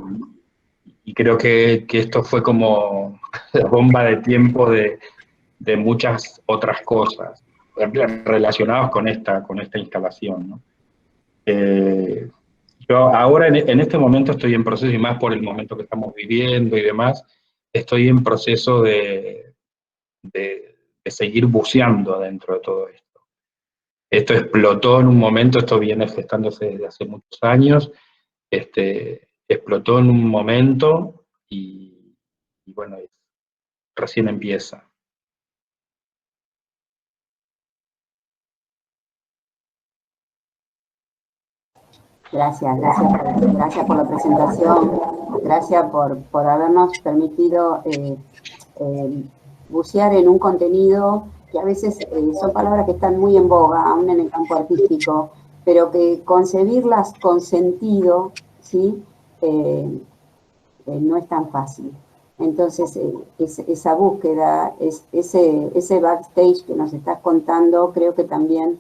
creo que esto fue como la bomba de tiempo de muchas otras cosas relacionadas con esta instalación, ¿no? Yo ahora en este momento estoy en proceso, y más por el momento que estamos viviendo y demás, estoy en proceso de seguir buceando dentro de todo esto. Esto explotó en un momento, esto viene gestándose desde hace muchos años, explotó en un momento y bueno, recién empieza.
Gracias por la presentación, gracias por habernos permitido bucear en un contenido que a veces son palabras que están muy en boga, aún en el campo artístico, pero que concebirlas con sentido, ¿sí? No es tan fácil. Entonces, esa búsqueda, ese backstage que nos estás contando, creo que también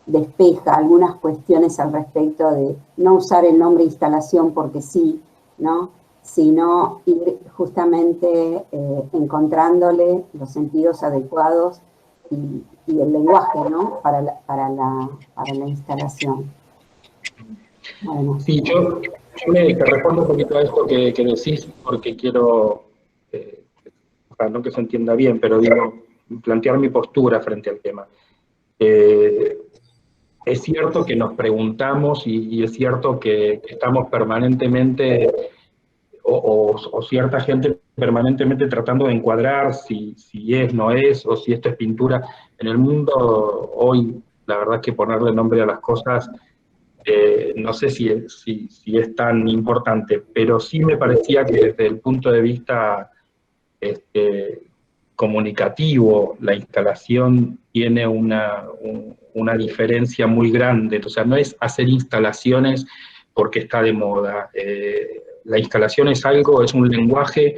despeja algunas cuestiones al respecto de no usar el nombre instalación porque sí, ¿no? Sino ir justamente encontrándole los sentidos adecuados y el lenguaje, ¿no? Para la instalación. Bueno.
Sí, yo te respondo un poquito a esto que decís, porque quiero, para no que se entienda bien, pero digo, plantear mi postura frente al tema. Es cierto que nos preguntamos y es cierto que estamos permanentemente, o cierta gente permanentemente tratando de encuadrar si es, no es, o si esto es pintura. En el mundo hoy, la verdad es que ponerle nombre a las cosas, no sé si es tan importante, pero sí me parecía que desde el punto de vista comunicativo, la instalación tiene una diferencia muy grande. O sea, no es hacer instalaciones porque está de moda. La instalación es algo, es un lenguaje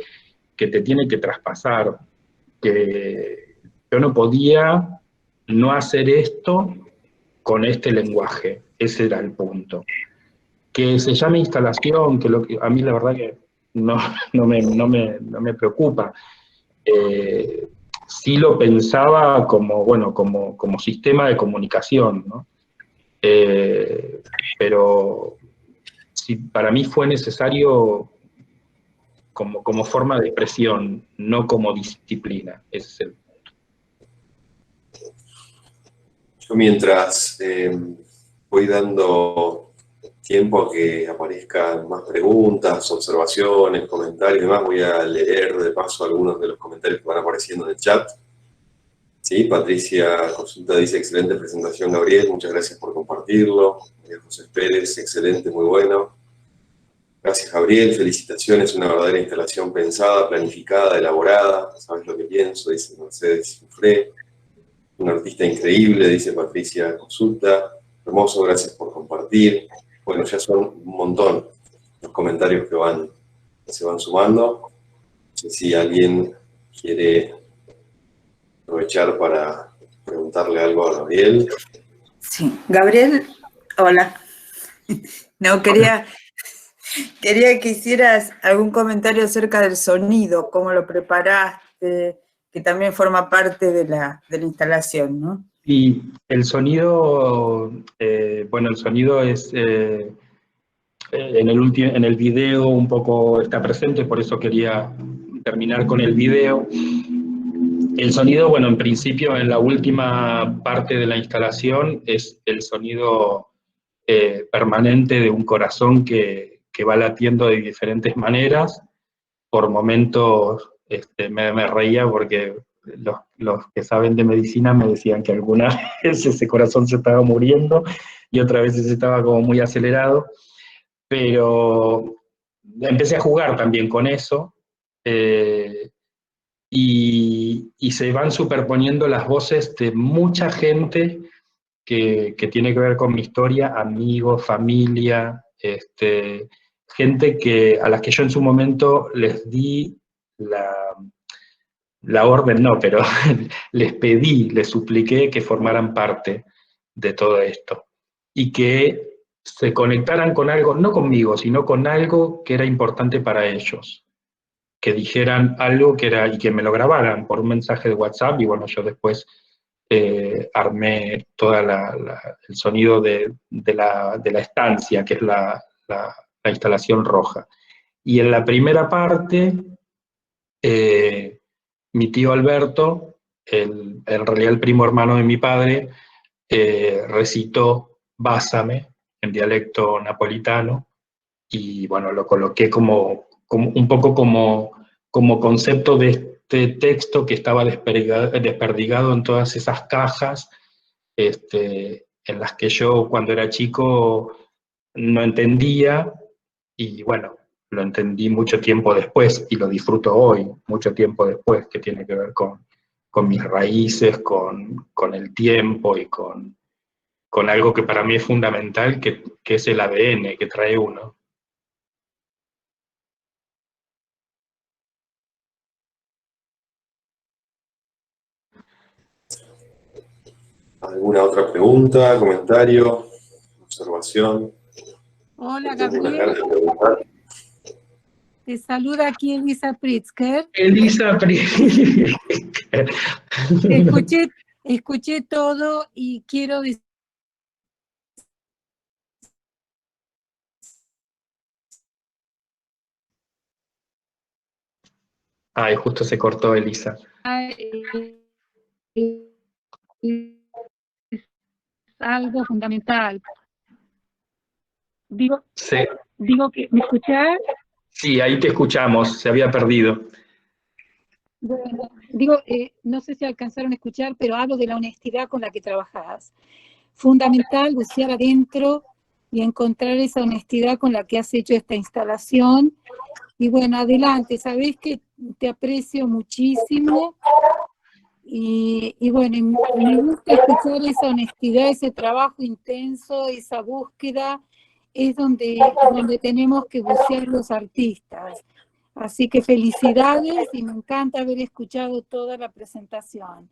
que te tiene que traspasar. Que yo no podía no hacer esto con este lenguaje. Ese era el punto. Que se llame instalación, que a mí la verdad que no me preocupa. Sí lo pensaba como, bueno, como sistema de comunicación, ¿no? Pero sí, para mí fue necesario como forma de expresión, no como disciplina. Ese es el...
Yo mientras voy dando tiempo a que aparezcan más preguntas, observaciones, comentarios y demás, voy a leer de paso algunos de los comentarios que van apareciendo en el chat. Sí, Patricia Consulta dice, excelente presentación, Gabriel, muchas gracias por compartirlo. José Pérez, excelente, muy bueno. Gracias, Gabriel, felicitaciones, una verdadera instalación pensada, planificada, elaborada. Sabes lo que pienso, dice Mercedes Fufré. Un artista increíble, dice Patricia Consulta. Hermoso, gracias por compartir. Bueno, ya son un montón los comentarios que se van sumando. No sé si alguien quiere aprovechar para preguntarle algo a Gabriel.
Sí, Gabriel, hola. No, quería que hicieras algún comentario acerca del sonido, cómo lo preparaste, que también forma parte de la instalación, ¿no?
Y el sonido, bueno, el sonido es, en el video un poco está presente, por eso quería terminar con el video. El sonido, bueno, en principio en la última parte de la instalación es el sonido permanente de un corazón que va latiendo de diferentes maneras. Por momentos me reía porque los que saben de medicina me decían que algunas veces ese corazón se estaba muriendo y otras veces estaba como muy acelerado, pero empecé a jugar también con eso, y se van superponiendo las voces de mucha gente que tiene que ver con mi historia, amigos, familia, gente a las que yo en su momento les di la orden, no, pero les pedí, les supliqué que formaran parte de todo esto y que se conectaran con algo, no conmigo, sino con algo que era importante para ellos, que dijeran algo que era, y que me lo grabaran por un mensaje de WhatsApp, y bueno, yo después armé todo el sonido de la estancia, que es la instalación roja. Y en la primera parte, mi tío Alberto, en realidad el primo hermano de mi padre, recitó Básame en dialecto napolitano, y bueno, lo coloqué como un poco como concepto de este texto que estaba desperdigado en todas esas cajas, en las que yo cuando era chico no entendía, y bueno, lo entendí mucho tiempo después y lo disfruto hoy, mucho tiempo después, que tiene que ver con mis raíces, con el tiempo y con algo que para mí es fundamental, que es el ADN que trae uno.
¿Alguna otra pregunta, comentario, observación?
Hola,
Tengo unas
Gabriel.
ganas de preguntar.
Te saluda aquí Elisa Pritzker.
Elisa Pritzker.
Escuché todo y quiero decir...
Ay, justo se cortó Elisa.
Es algo fundamental. Digo que, ¿me escuchás?
Sí, ahí te escuchamos, se había perdido.
Bueno, no sé si alcanzaron a escuchar, pero hablo de la honestidad con la que trabajás. Fundamental bucear adentro y encontrar esa honestidad con la que has hecho esta instalación. Y bueno, adelante, sabés que te aprecio muchísimo. Y bueno, me gusta escuchar esa honestidad, ese trabajo intenso, esa búsqueda, es donde tenemos que bucear los artistas. Así que felicidades y me encanta haber escuchado toda la presentación.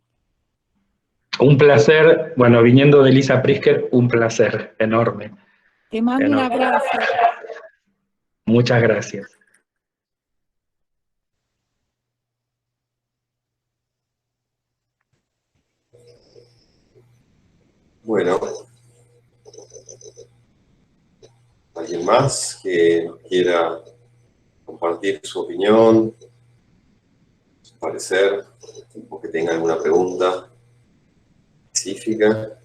Un placer, bueno, viniendo de Elisa Pritzker, un placer enorme.
Te mando un abrazo.
Muchas gracias.
Bueno, ¿Alguien más que quiera compartir su opinión, su parecer, o que tenga alguna pregunta específica?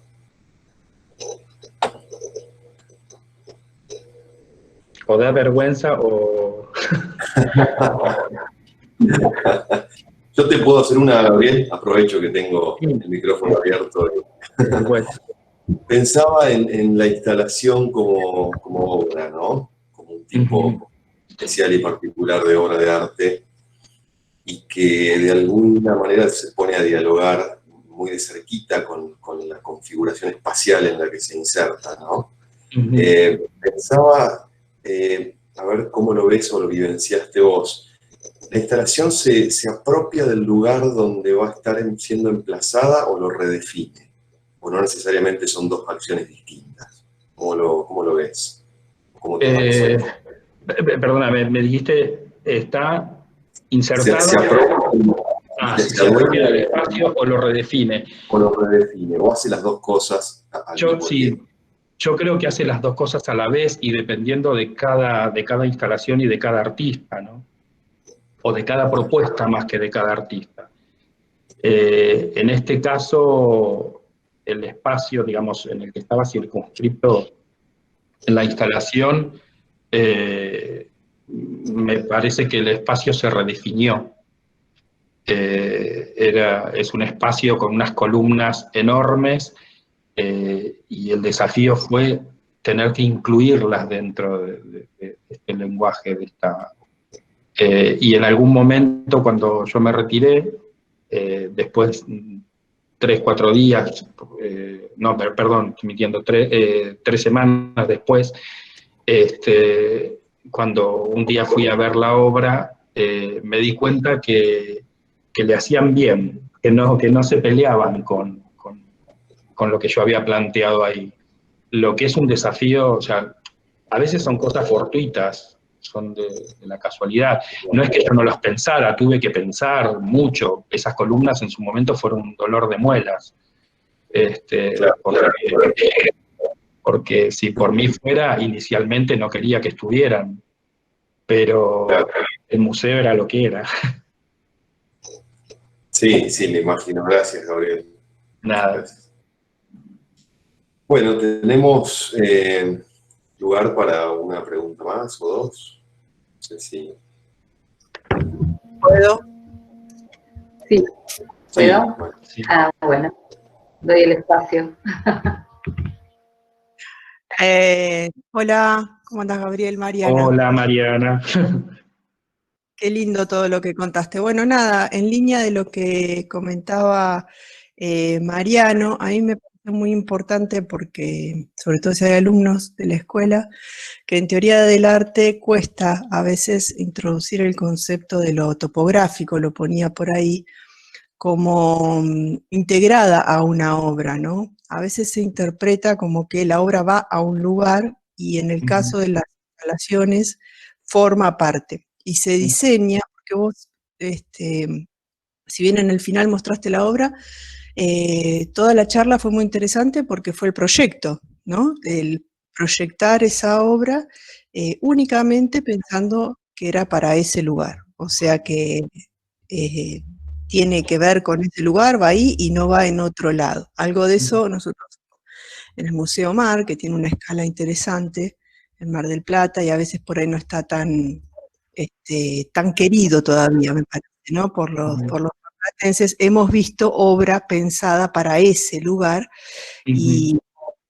O da vergüenza o...
Yo te puedo hacer una, Gabriel, aprovecho que tengo el micrófono abierto.
Bueno.
Pensaba en la instalación como obra, ¿no? Como un tipo especial y particular de obra de arte, y que de alguna manera se pone a dialogar muy de cerquita con la configuración espacial en la que se inserta, ¿no? Pensaba, a ver cómo lo ves o lo vivenciaste vos. ¿La instalación se apropia del lugar donde va a estar siendo emplazada o lo redefine? ¿O no necesariamente son dos acciones distintas? ¿Cómo lo ves? ¿Cómo te parece?
Perdona, me dijiste, está insertada...
Se apropia,
se apropia del espacio o lo redefine.
O lo redefine, o hace las dos cosas al mismo tiempo.
Yo creo que hace las dos cosas a la vez y dependiendo de cada instalación y de cada artista, ¿no? O de cada propuesta más que de cada artista. En este caso, el espacio, digamos, en el que estaba circunscrito en la instalación, me parece que el espacio se redefinió. Es un espacio con unas columnas enormes, y el desafío fue tener que incluirlas dentro de este lenguaje, y en algún momento cuando yo me retiré, después 3, 4 días, no, perdón, estoy mintiendo, 3 semanas después, cuando un día fui a ver la obra, me di cuenta que le hacían bien, que no se peleaban con lo que yo había planteado ahí. Lo que es un desafío, o sea, a veces son cosas fortuitas, son de la casualidad. No es que yo no las pensara, tuve que pensar mucho. Esas columnas en su momento fueron un dolor de muelas. Porque si por mí fuera, inicialmente no quería que estuvieran, pero el museo era lo que era.
Sí, me imagino. Gracias, Gabriel.
Nada.
Gracias. Bueno, tenemos lugar para una pregunta más o dos. No sé si...
¿Puedo?
Sí. ¿Puedo?
Bueno, sí.
Bueno, doy el espacio.
Hola, ¿cómo andás, Gabriel, Mariana?
Hola, Mariana.
Qué lindo todo lo que contaste. Bueno, nada, en línea de lo que comentaba Mariano, a mí me parece muy importante porque, sobre todo si hay alumnos de la escuela, que en teoría del arte cuesta a veces introducir el concepto de lo topográfico, lo ponía por ahí, como integrada a una obra, ¿no? A veces se interpreta como que la obra va a un lugar y en el caso de las instalaciones forma parte y se diseña, porque vos, si bien en el final mostraste la obra, toda la charla fue muy interesante porque fue el proyecto, ¿no? El proyectar esa obra únicamente pensando que era para ese lugar, o sea que tiene que ver con ese lugar, va ahí y no va en otro lado. Algo de eso nosotros en el Museo Mar, que tiene una escala interesante, en Mar del Plata, y a veces por ahí no está tan querido todavía, me parece, ¿no? Por los marplatenses, hemos visto obra pensada para ese lugar, y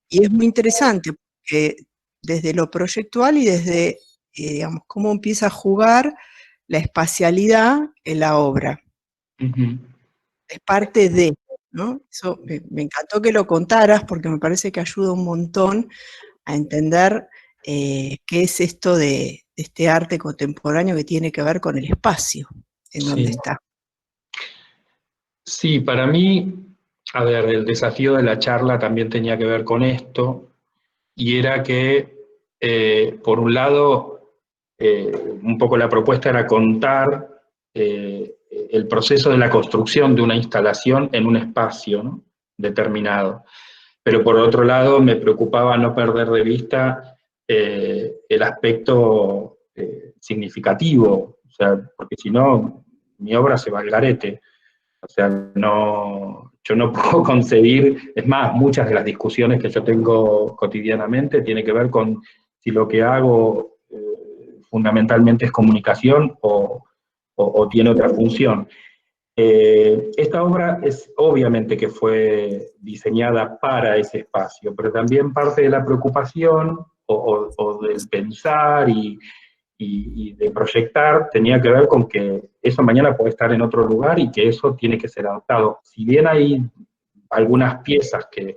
es muy interesante, porque desde lo proyectual y desde, digamos, cómo empieza a jugar la espacialidad en la obra. Es parte de, ¿no? Eso me encantó que lo contaras porque me parece que ayuda un montón a entender qué es esto de este arte contemporáneo que tiene que ver con el espacio en donde está.
Sí, para mí, a ver, el desafío de la charla también tenía que ver con esto, y era que, por un lado, un poco la propuesta era contar el proceso de la construcción de una instalación en un espacio, ¿no?, determinado. Pero por otro lado me preocupaba no perder de vista el aspecto significativo, o sea, porque si no, mi obra se va al garete. O sea, no, yo no puedo concebir, es más, muchas de las discusiones que yo tengo cotidianamente tienen que ver con si lo que hago fundamentalmente es comunicación o tiene otra función. Esta obra es obviamente que fue diseñada para ese espacio, pero también parte de la preocupación o del pensar y de proyectar tenía que ver con que eso mañana puede estar en otro lugar y que eso tiene que ser adaptado. Si bien hay algunas piezas que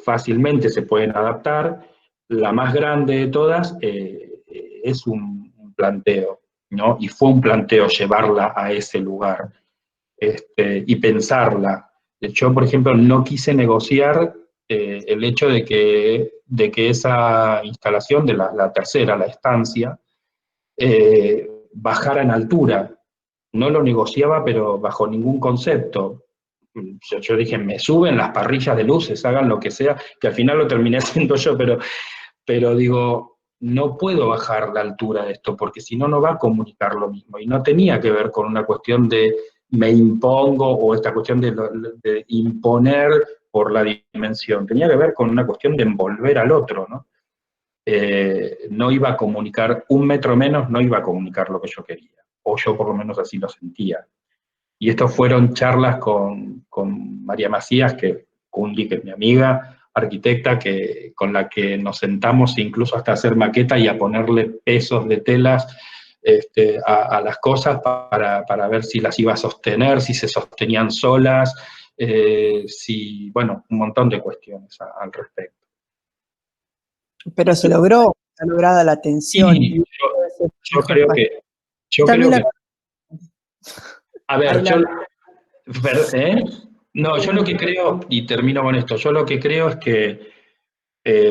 fácilmente se pueden adaptar, la más grande de todas es un planteo, ¿no? Y fue un planteo llevarla a ese lugar y pensarla. Yo, por ejemplo, no quise negociar el hecho de que esa instalación de la tercera, la estancia, bajara en altura. No lo negociaba, pero bajo ningún concepto. Yo dije, me suben las parrillas de luces, hagan lo que sea, que al final lo terminé haciendo yo, pero digo, no puedo bajar la altura de esto, porque si no, no va a comunicar lo mismo. Y no tenía que ver con una cuestión de me impongo o esta cuestión de imponer por la dimensión. Tenía que ver con una cuestión de envolver al otro, ¿no? No iba a comunicar, 1 metro menos no iba a comunicar lo que yo quería, o yo por lo menos así lo sentía. Y estos fueron charlas con María Macías, que es mi amiga, arquitecta, con la que nos sentamos incluso hasta hacer maqueta y a ponerle pesos de telas a las cosas para ver si las iba a sostener, si se sostenían solas, bueno, un montón de cuestiones al respecto.
Pero se logró, está lograda la tensión.
Sí, yo creo que... A ver, no, yo lo que creo, y termino con esto, yo lo que creo es que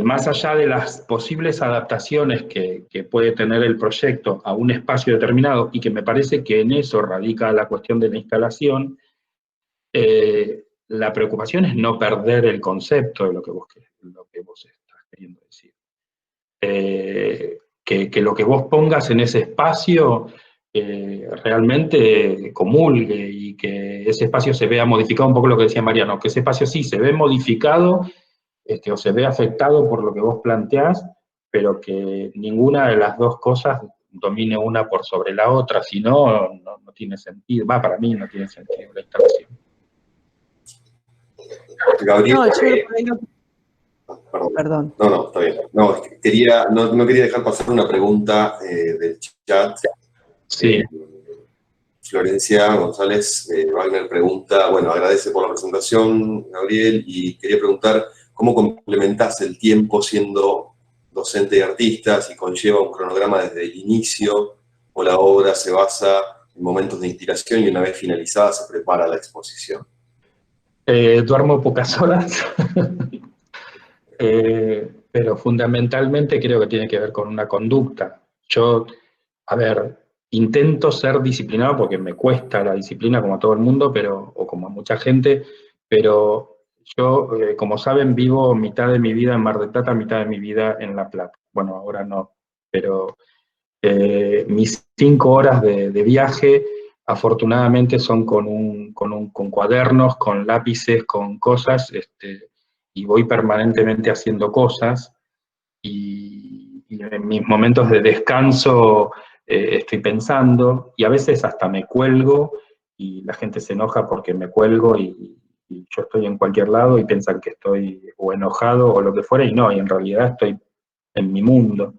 más allá de las posibles adaptaciones que puede tener el proyecto a un espacio determinado, y que me parece que en eso radica la cuestión de la instalación, la preocupación es no perder el concepto de lo que vos estás queriendo decir. Que lo que vos pongas en ese espacio realmente comulgue y que ese espacio se vea modificado, un poco lo que decía Mariano, que ese espacio sí se ve modificado o se ve afectado por lo que vos planteás, pero que ninguna de las dos cosas domine una por sobre la otra, si no, no tiene sentido. Para mí no tiene sentido la instalación.
Gabriel,
perdón.
No, está bien. No quería dejar pasar una pregunta del chat.
Sí.
Florencia González Wagner pregunta, bueno, agradece por la presentación, Gabriel, y quería preguntar cómo complementás el tiempo siendo docente de artistas y conlleva un cronograma desde el inicio, o la obra se basa en momentos de inspiración y una vez finalizada se prepara la exposición.
Duermo pocas horas, pero fundamentalmente creo que tiene que ver con una conducta. Yo, intento ser disciplinado porque me cuesta la disciplina como a todo el mundo, o como a mucha gente, pero yo, como saben, vivo mitad de mi vida en Mar del Plata, mitad de mi vida en La Plata. Bueno, ahora no, pero mis 5 horas de viaje, afortunadamente, son con cuadernos, con lápices, con cosas, y voy permanentemente haciendo cosas, y en mis momentos de descanso estoy pensando, y a veces hasta me cuelgo, y la gente se enoja porque me cuelgo, y yo estoy en cualquier lado, y piensan que estoy o enojado o lo que fuera, y no, y en realidad estoy en mi mundo.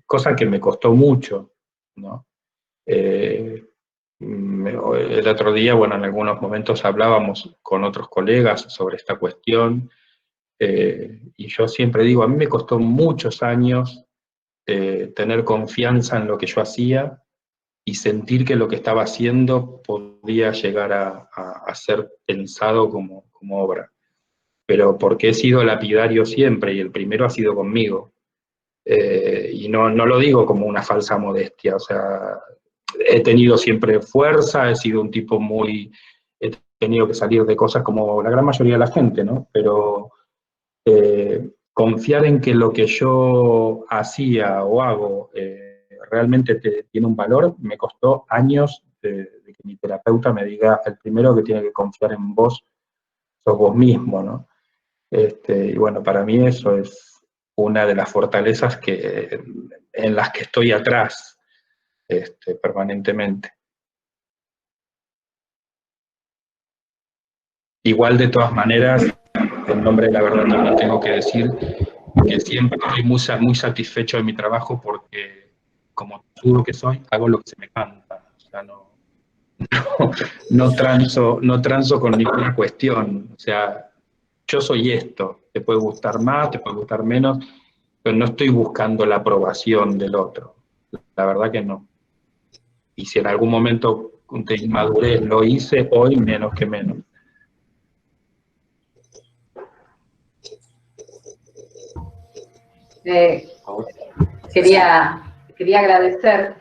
Cosa que me costó mucho, ¿no? El otro día, bueno, en algunos momentos hablábamos con otros colegas sobre esta cuestión, y yo siempre digo, a mí me costó muchos años tener confianza en lo que yo hacía y sentir que lo que estaba haciendo podía llegar a ser pensado como obra. Pero porque he sido lapidario siempre, y el primero ha sido conmigo. Y no lo digo como una falsa modestia, o sea, he tenido siempre fuerza, he sido un tipo he tenido que salir de cosas como la gran mayoría de la gente, ¿no? Pero confiar en que lo que yo hacía o hago realmente tiene un valor, me costó años de que mi terapeuta me diga, el primero que tiene que confiar en vos sos vos mismo, ¿no? Y bueno, para mí eso es una de las fortalezas en las que estoy atrás permanentemente. Igual, de todas maneras, en nombre de la verdad también tengo que decir que siempre estoy muy satisfecho de mi trabajo porque, como juro que soy, hago lo que se me canta. O sea, no transo con ninguna cuestión. O sea, yo soy esto. Te puede gustar más, te puede gustar menos, pero no estoy buscando la aprobación del otro. La verdad que no. Y si en algún momento de inmadurez lo hice, hoy menos que menos.
Quería agradecer,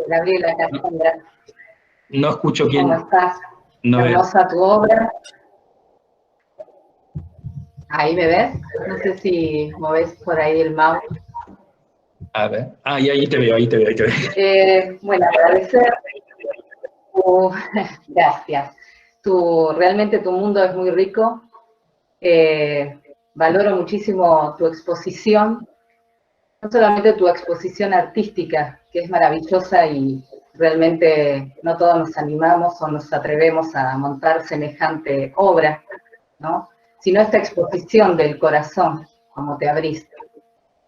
Gabriela, Cassandra.
No escucho quién.
¿Cómo estás?
No
Hermosa tu obra. ¿Ahí me ves? No sé si movés por ahí el mouse.
A ver. Ah, y ahí te veo.
Bueno, agradecer. Gracias. Realmente tu mundo es muy rico. Valoro muchísimo tu exposición. No solamente tu exposición artística, que es maravillosa y realmente no todos nos animamos o nos atrevemos a montar semejante obra, ¿no? Sino esta exposición del corazón, como te abrís,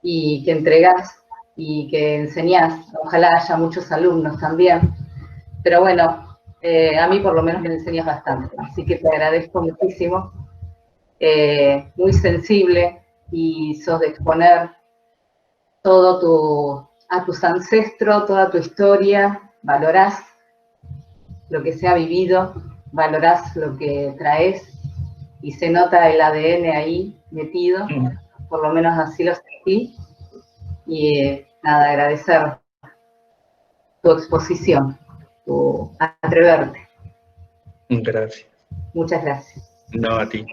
y que entregás y que enseñás. Ojalá haya muchos alumnos también, pero bueno, a mí por lo menos me enseñas bastante, así que te agradezco muchísimo. Muy sensible y sos de exponer a tus ancestros, toda tu historia, valorás lo que se ha vivido, valorás lo que traes y se nota el ADN ahí metido, por lo menos así lo sentí. Y nada, agradecer tu exposición, tu atreverte.
Gracias.
Muchas gracias.
No, a ti.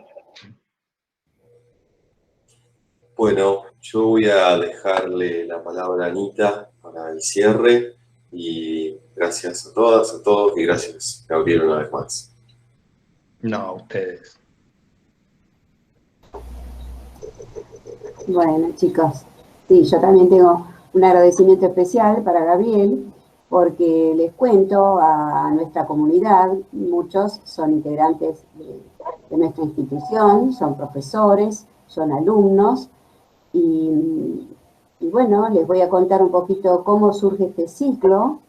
Bueno, yo voy a dejarle la palabra a Anita para el cierre y gracias a todas, a todos y gracias, Gabriel, una vez más.
No, a ustedes.
Bueno, chicos, sí, yo también tengo un agradecimiento especial para Gabriel, porque les cuento a nuestra comunidad, muchos son integrantes de nuestra institución, son profesores, son alumnos, y bueno, les voy a contar un poquito cómo surge este ciclo,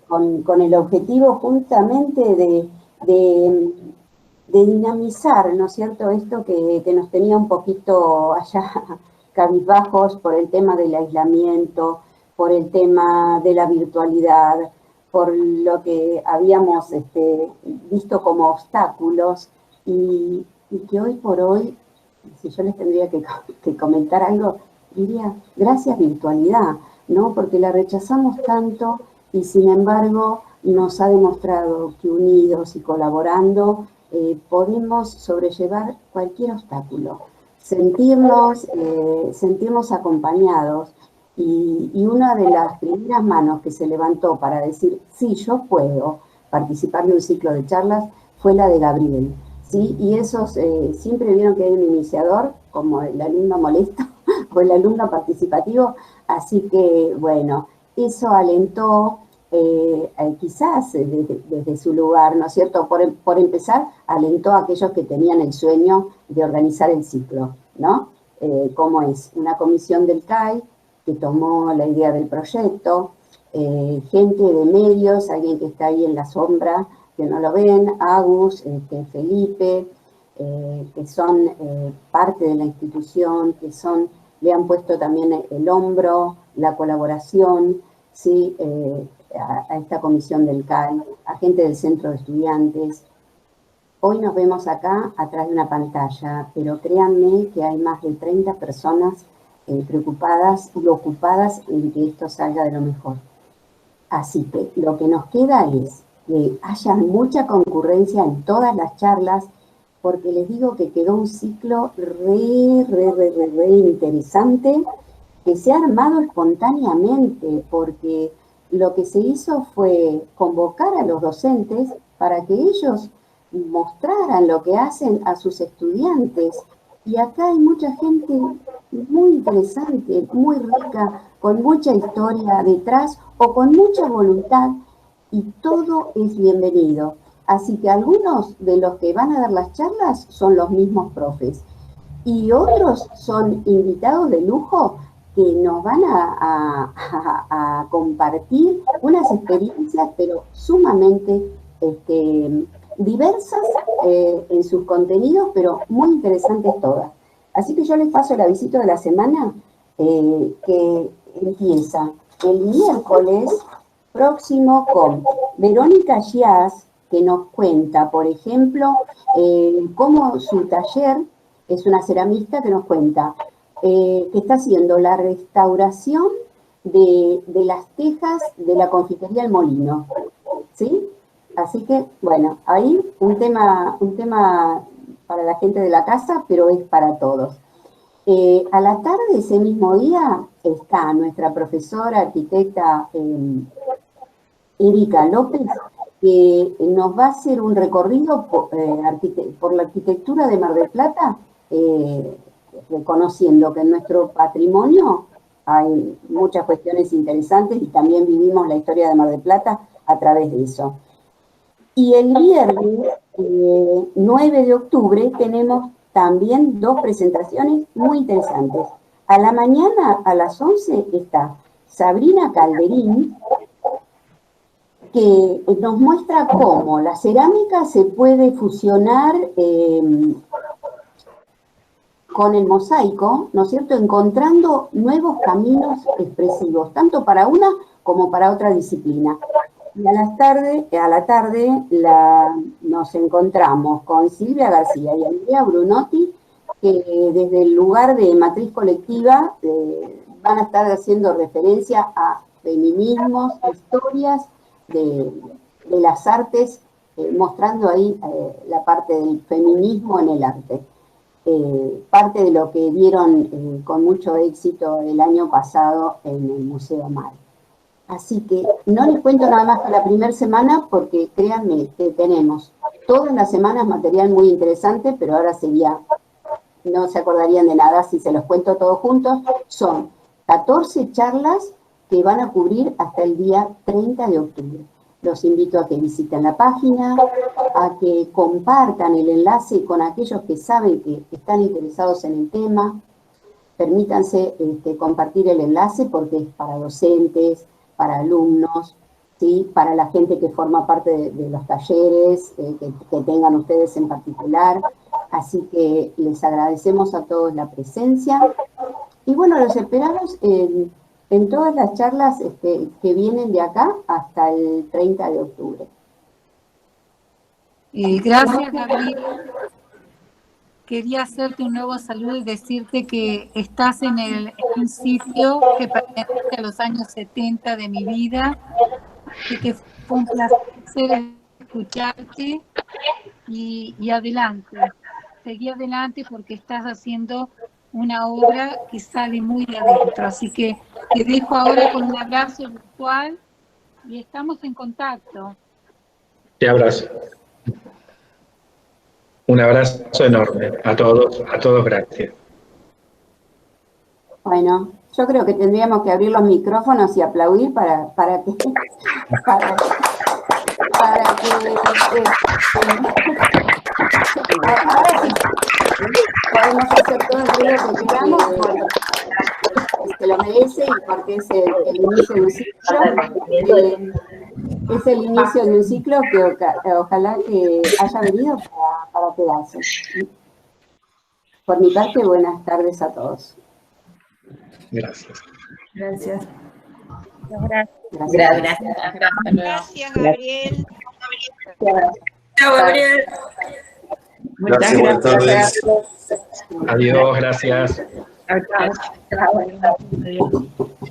con el objetivo justamente de dinamizar, ¿no es cierto?, esto que nos tenía un poquito allá cabizbajos por el tema del aislamiento, por el tema de la virtualidad, por lo que habíamos visto como obstáculos, y que hoy por hoy, si yo les tendría que comentar algo, diría, gracias virtualidad, ¿no? Porque la rechazamos tanto y sin embargo nos ha demostrado que unidos y colaborando podemos sobrellevar cualquier obstáculo, sentirnos acompañados. Y una de las primeras manos que se levantó para decir, sí, yo puedo participar de un ciclo de charlas, fue la de Gabriel, ¿sí? Y esos, siempre vieron que hay un iniciador, como el alumno molesto, o el alumno participativo, así que, bueno, eso alentó, quizás desde su lugar, ¿no es cierto? Por empezar, alentó a aquellos que tenían el sueño de organizar el ciclo, ¿no? Como es una comisión del CAI, que tomó la idea del proyecto, gente de medios, alguien que está ahí en la sombra, que no lo ven, Agus, Felipe, que son parte de la institución, que le han puesto también el hombro, la colaboración, ¿sí? A esta comisión del CAI, a gente del centro de estudiantes. Hoy nos vemos acá atrás de una pantalla, pero créanme que hay más de 30 personas preocupadas y ocupadas en que esto salga de lo mejor. Así que lo que nos queda es que haya mucha concurrencia en todas las charlas, porque les digo que quedó un ciclo re interesante, que se ha armado espontáneamente, porque lo que se hizo fue convocar a los docentes para que ellos mostraran lo que hacen a sus estudiantes. Y acá hay mucha gente muy interesante, muy rica, con mucha historia detrás o con mucha voluntad, y todo es bienvenido. Así que algunos de los que van a dar las charlas son los mismos profes, y otros son invitados de lujo que nos van a compartir unas experiencias, pero sumamente diversas en sus contenidos, pero muy interesantes todas. Así que yo les paso el avisito de la semana, que empieza el miércoles próximo con Verónica Giaz, que nos cuenta, por ejemplo, cómo su taller, es una ceramista que nos cuenta que está haciendo la restauración de las tejas de la confitería El Molino, ¿sí? Así que, bueno, ahí un tema para la gente de la casa, pero es para todos. A la tarde, ese mismo día, está nuestra profesora arquitecta Erika López, que nos va a hacer un recorrido por la arquitectura de Mar del Plata, reconociendo que en nuestro patrimonio hay muchas cuestiones interesantes y también vivimos la historia de Mar del Plata a través de eso. Y el viernes 9 de octubre tenemos también 2 presentaciones muy interesantes. A la mañana, a las 11, está Sabrina Calderín, que nos muestra cómo la cerámica se puede fusionar con el mosaico, ¿no es cierto?, encontrando nuevos caminos expresivos, tanto para una como para otra disciplina. Y a la tarde nos encontramos con Silvia García y Andrea Brunotti, que desde el lugar de matriz colectiva van a estar haciendo referencia a feminismos, historias de las artes, mostrando ahí la parte del feminismo en el arte. Parte de lo que dieron con mucho éxito el año pasado en el Museo Mar. Así que no les cuento nada más para la primera semana, porque créanme que tenemos todas las semanas material muy interesante, pero ahora no se acordarían de nada si se los cuento todos juntos. Son 14 charlas que van a cubrir hasta el día 30 de octubre. Los invito a que visiten la página, a que compartan el enlace con aquellos que saben que están interesados en el tema. Permítanse compartir el enlace, porque es para docentes, para alumnos, ¿sí?, para la gente que forma parte de los talleres que tengan ustedes en particular. Así que les agradecemos a todos la presencia. Y bueno, los esperamos en todas las charlas que vienen de acá hasta el 30 de octubre.
Gracias, Gabriel. Quería hacerte un nuevo saludo y decirte que estás en un sitio que pertenece a los años 70 de mi vida, y que fue un placer escucharte, y adelante, seguí adelante, porque estás haciendo una obra que sale muy de adentro. Así que te dejo ahora con un abrazo virtual y estamos en contacto.
Te abrazo. Un abrazo enorme a todos gracias.
Bueno, yo creo que tendríamos que abrir los micrófonos y aplaudir para que ahora sí podemos hacer todo el ruido que queramos, porque lo merece y porque es el inicio de un ciclo. Es el inicio de un ciclo que ojalá que haya venido para quedarse. Por mi parte, buenas tardes a todos.
Gracias.
Gracias.
Gracias.
Gracias, Gabriel.
Chao, Gabriel.
Gracias, buenas tardes.
Adiós, gracias.
Chao, chao.
Adiós.